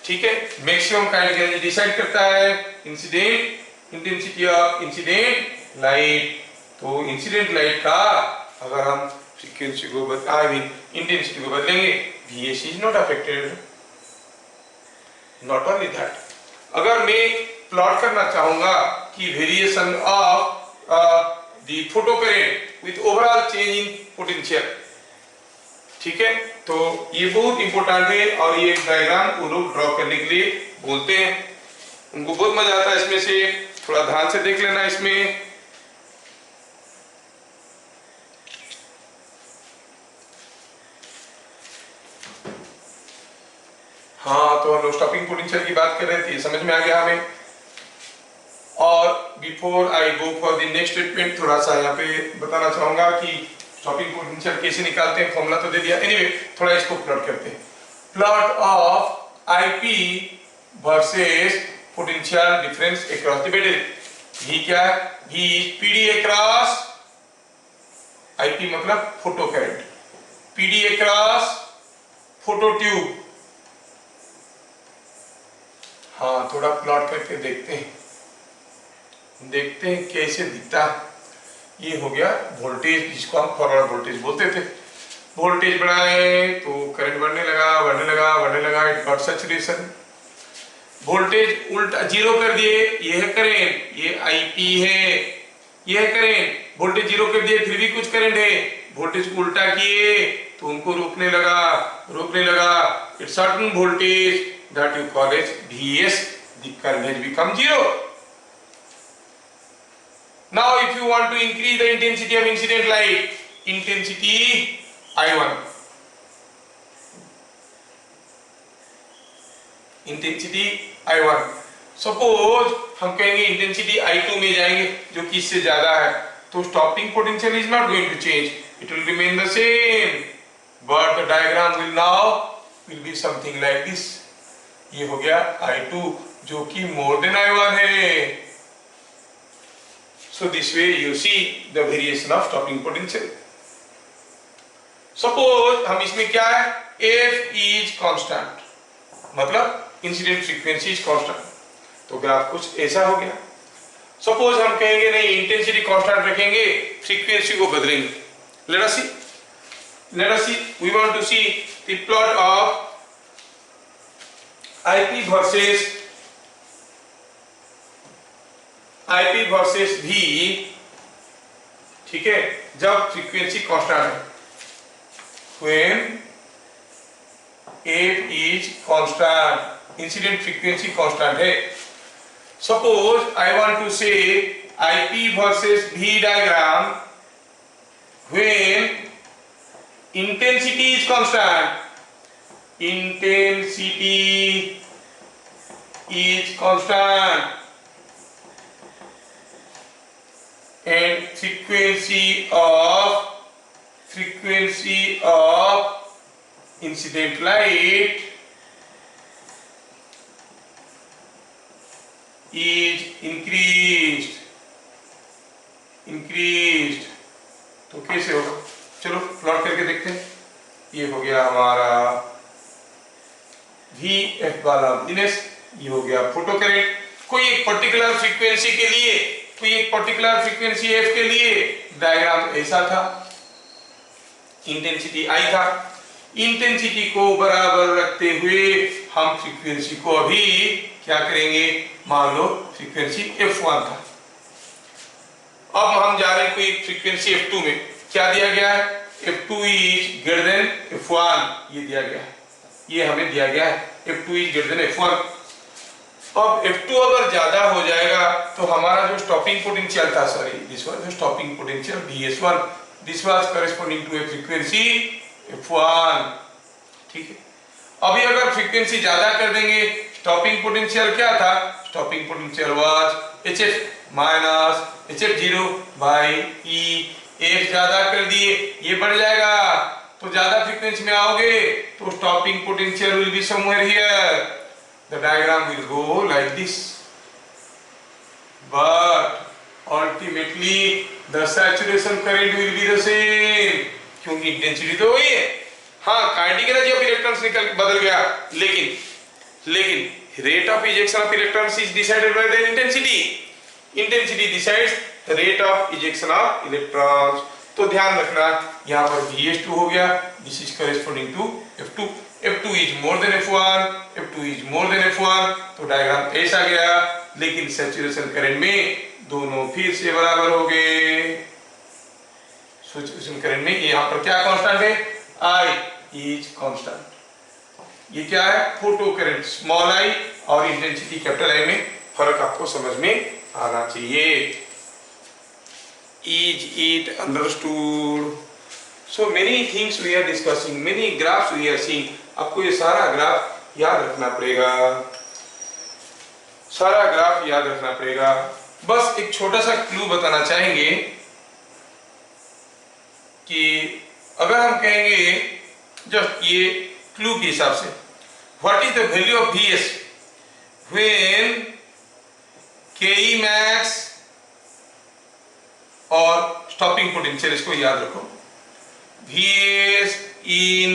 ठीक है, मैक्सिमम काइनेटिक एनर्जी डिसाइड करता है incident intensity of incident light. तो इंसिडेंट लाइट का अगर हम फ्रीक्वेंसी को इंटेंसिटी को बदलेंगे, Vs is not affected. Not only that, अगर मैं प्लॉट करना चाहूंगा कि variation of the photo current with overall change in potential, ठीक है, तो ये बहुत इंपॉर्टेंट है और ये डायग्राम वो लोग ड्रॉ करने के लिए बोलते हैं, उनको बहुत मजा आता है इसमें से। थोड़ा ध्यान से देख लेना इसमें। हाँ, तो हम लोग स्टॉपिंग पोटेंशियल की बात कर रहे थे, समझ में आ गया हमें। और before I go for the next statement, थोड़ा सा यहाँ पे बताना चाहूंगा कि स्टॉपिंग पोटेंशियल कैसे निकालते हैं। फॉर्मूला तो दे दिया, एनीवे थोड़ा इसको प्लॉट करते हैं। Plot of IP versus potential difference across the battery. भी क्या है? भी पीडी अक्रॉस, आईपी मतलब photo current, PD across photo tube. हाँ, थोड़ा प्लॉट करके देखते हैं कैसे दिखता है। ये हो गया वोल्टेज, जिसको हम फॉरवर्ड वोल्टेज बोलते थे। वोल्टेज बढ़ाए तो करंट बढ़ने लगा, इट गॉट सैचुरेशन। वोल्टेज उल्टा जीरो कर दिए, ये है करंट, ये आईपी है, ये है करंट। वोल्टेज जीरो कर दिए फिर भी कुछ करंट है, वोल्टेज को उल्टा किए तो उनको रोकने लगा। It's certain voltage that you call as Vs, the current has become zero. Now if you want to increase the intensity of incident light, intensity I1, intensity I1, suppose हम कहेंगे intensity I2 में जाएंगे जो कि इससे ज्यादा है, तो stopping potential is not going to change, it will remain the same, but the diagram will be something like this. ये हो गया I2 जो कि मोर देन I1 है। So this way you see the variation of stopping potential. Suppose हम इसमें क्या है, F is constant, मतलब इंसिडेंट फ्रीक्वेंसी इज कांस्टेंट, तो ग्राफ कुछ ऐसा हो गया। सपोज हम कहेंगे नहीं, इंटेंसिटी कांस्टेंट रखेंगे, फ्रीक्वेंसी को बदलेंगे। let us see, we want to see the plot of IP versus V, ठीक है, जब फ्रीक्वेंसी कांस्टेंट है, when F is constant, incident frequency constant है। सपोज आई वांट टू से IP versus V diagram when intensity is constant, intensity is constant and frequency of incident light is increased। तो कैसे होगा, चलो plot करके देखते हैं। ये हो गया हमारा VF वाला इनेस, ये हो गया फोटो करंट। कोई एक पर्टिकुलर फ्रीक्वेंसी के लिए, कोई एक पर्टिकुलर फ्रीक्वेंसी F के लिए डायग्राम ऐसा था, इंटेंसिटी I था। इंटेंसिटी को बराबर रखते हुए हम फ्रीक्वेंसी को अभी क्या करेंगे, मान लो फ्रीक्वेंसी F1 था, अब हम जा रहे हैं कोई फ्रीक्वेंसी F2 में, क्या दिया गया है, F2 is greater than F1, ये दिया गया है, ये हमें दिया गया है F2 is greater than F1। अब F2 अगर ज्यादा हो जाएगा तो हमारा जो स्टॉपिंग पोटेंशियल था, sorry this was the stopping potential Vs1, this was corresponding to a frequency F1, ठीक है। अभी अगर फ्रीक्वेंसी ज्यादा कर देंगे, स्टॉपिंग पोटेंशियल क्या था, stopping potential was Hf minus Hf0 by E, F ज्यादा कर दिए, ये बढ़ जाएगा, तो ज्यादा फ्रीक्वेंसी में आओगे तो stopping potential will be somewhere here, the diagram will go like this, but ultimately the saturation current will be the same, क्योंकि इंटेंसिटी तो वही है। हाँ, काइनेटिक एनर्जी ऑफ इलेक्ट्रॉन्स निकल बदल गया, लेकिन rate of ejection of electrons is decided by the intensity decides the rate of ejection of electrons. तो ध्यान रखना, यहाँ पर Vs2 हो गया, this is corresponding to F2, F2 is more than F1, तो डायग्राम ऐसा गया, लेकिन सैचुरेशन करंट में दोनों फिर से बराबर हो गए। सैचुरेशन करंट में यहाँ पर क्या कांस्टेंट है, I, इज कांस्टेंट। ये क्या है? फोटो करंट स्मॉल आई और इंटेंसिटी कैपिटल आई में फर्क आपको समझ में आना चाहिए। Is it understood? So many things we are discussing, many graphs we are seeing. आपको ये सारा ग्राफ याद रखना पड़ेगा, सारा ग्राफ याद रखना पड़ेगा। बस एक छोटा सा क्लू बताना चाहेंगे कि अगर हम कहेंगे जस्ट ये क्लू के हिसाब से, what is the value of Vs when Ke max और स्टॉपिंग पोटेंशियल, इसको याद रखो। Vs in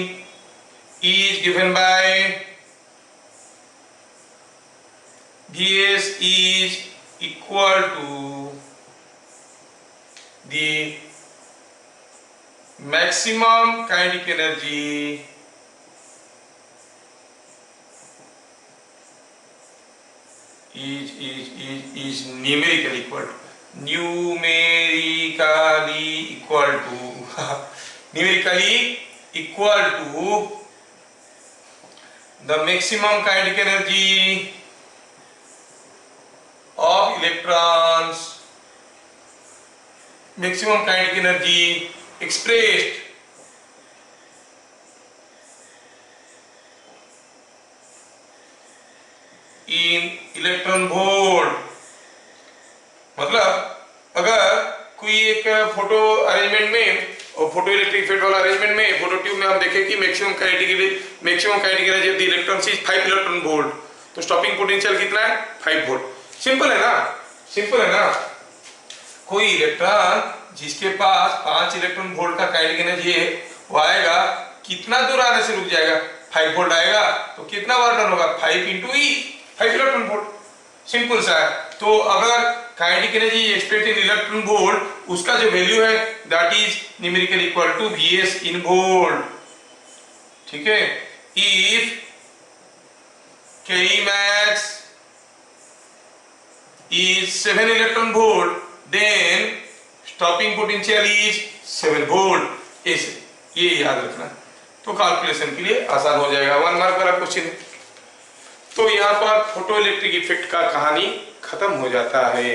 is given by Vs is equal to the maximum kinetic energy is numerically equal to the maximum kinetic energy of electrons, maximum kinetic energy expressed in electron volt। मतलब अगर कोई एक photo arrangement में और photo electric effect वाला arrangement में photo tube में हम देखें कि maximum kinetic energy of the electron is 5 electron volt, तो स्टॉपिंग पोटेंशियल कितना है? 5 वोल्ट। सिंपल है ना, सिंपल है ना। कोई इलेक्ट्रॉन जिसके पास 5 इलेक्ट्रॉन वोल्ट का काइनेटिक एनर्जी है वो आएगा, कितना दूर आने से रुक जाएगा? 5 वोल्ट आएगा तो कितना बार टर्न होगा? 5 × E, 5 इलेक्ट्रॉन वोल्ट। सिंपल सा है। तो अगर kinetic energy expressed in electron volt, उसका जो वैल्यू है that is numerically equal to Vs in volt. ठीक है। If Ke max is 7 electron volt, then stopping potential is 7 volt। ऐसे ये याद रखना, तो कैलकुलेशन के लिए आसान हो जाएगा। 1 मार्क वाला क्वेश्चन है। तो यहाँ पर फोटो इलेक्ट्रिक इफेक्ट का कहानी खत्म हो जाता है।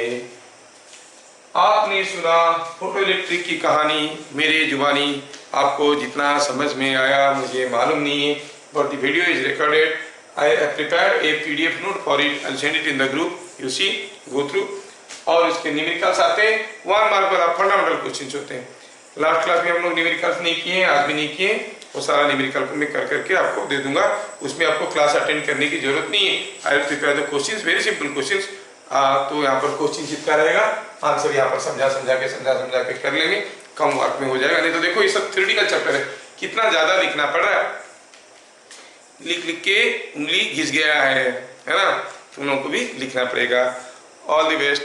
आपने सुना फोटो इलेक्ट्रिक की कहानी मेरे जुबानी। आपको जितना समझ में आया मुझे मालूम नहीं है, but the video is recorded. I have prepared a PDF note for it and send it in the group. You see, go through। और इसके न्यूमेरिकल्स आते हैं 1 मार्क वाला फंडामेंटल क्वेश्चंस होते हैं। लास्ट क्लास में हम लोग न्यूमेरिकल्स नहीं किए, आज भी नहीं किए। वो सारा न्यूमेरिकल को मैं कर करके आपको दे दूंगा, उसमें आपको क्लास अटेंड करने की जरूरत नहीं है। I will prepare the questions, very simple questions. तो यहाँ पर क्वेश्चन जितना रहेगा आंसर यहाँ पर समझा के कर लेंगे, कम मार्क में हो जाएगा। नहीं तो देखो ये सब थ्योरेटिकल चैप्टर है, कितना ज्यादा लिखना पड़ रहा है, लिख लिख के उंगली घिस गया है ना। तुम लोगों को भी लिखना पड़ेगा। All the best.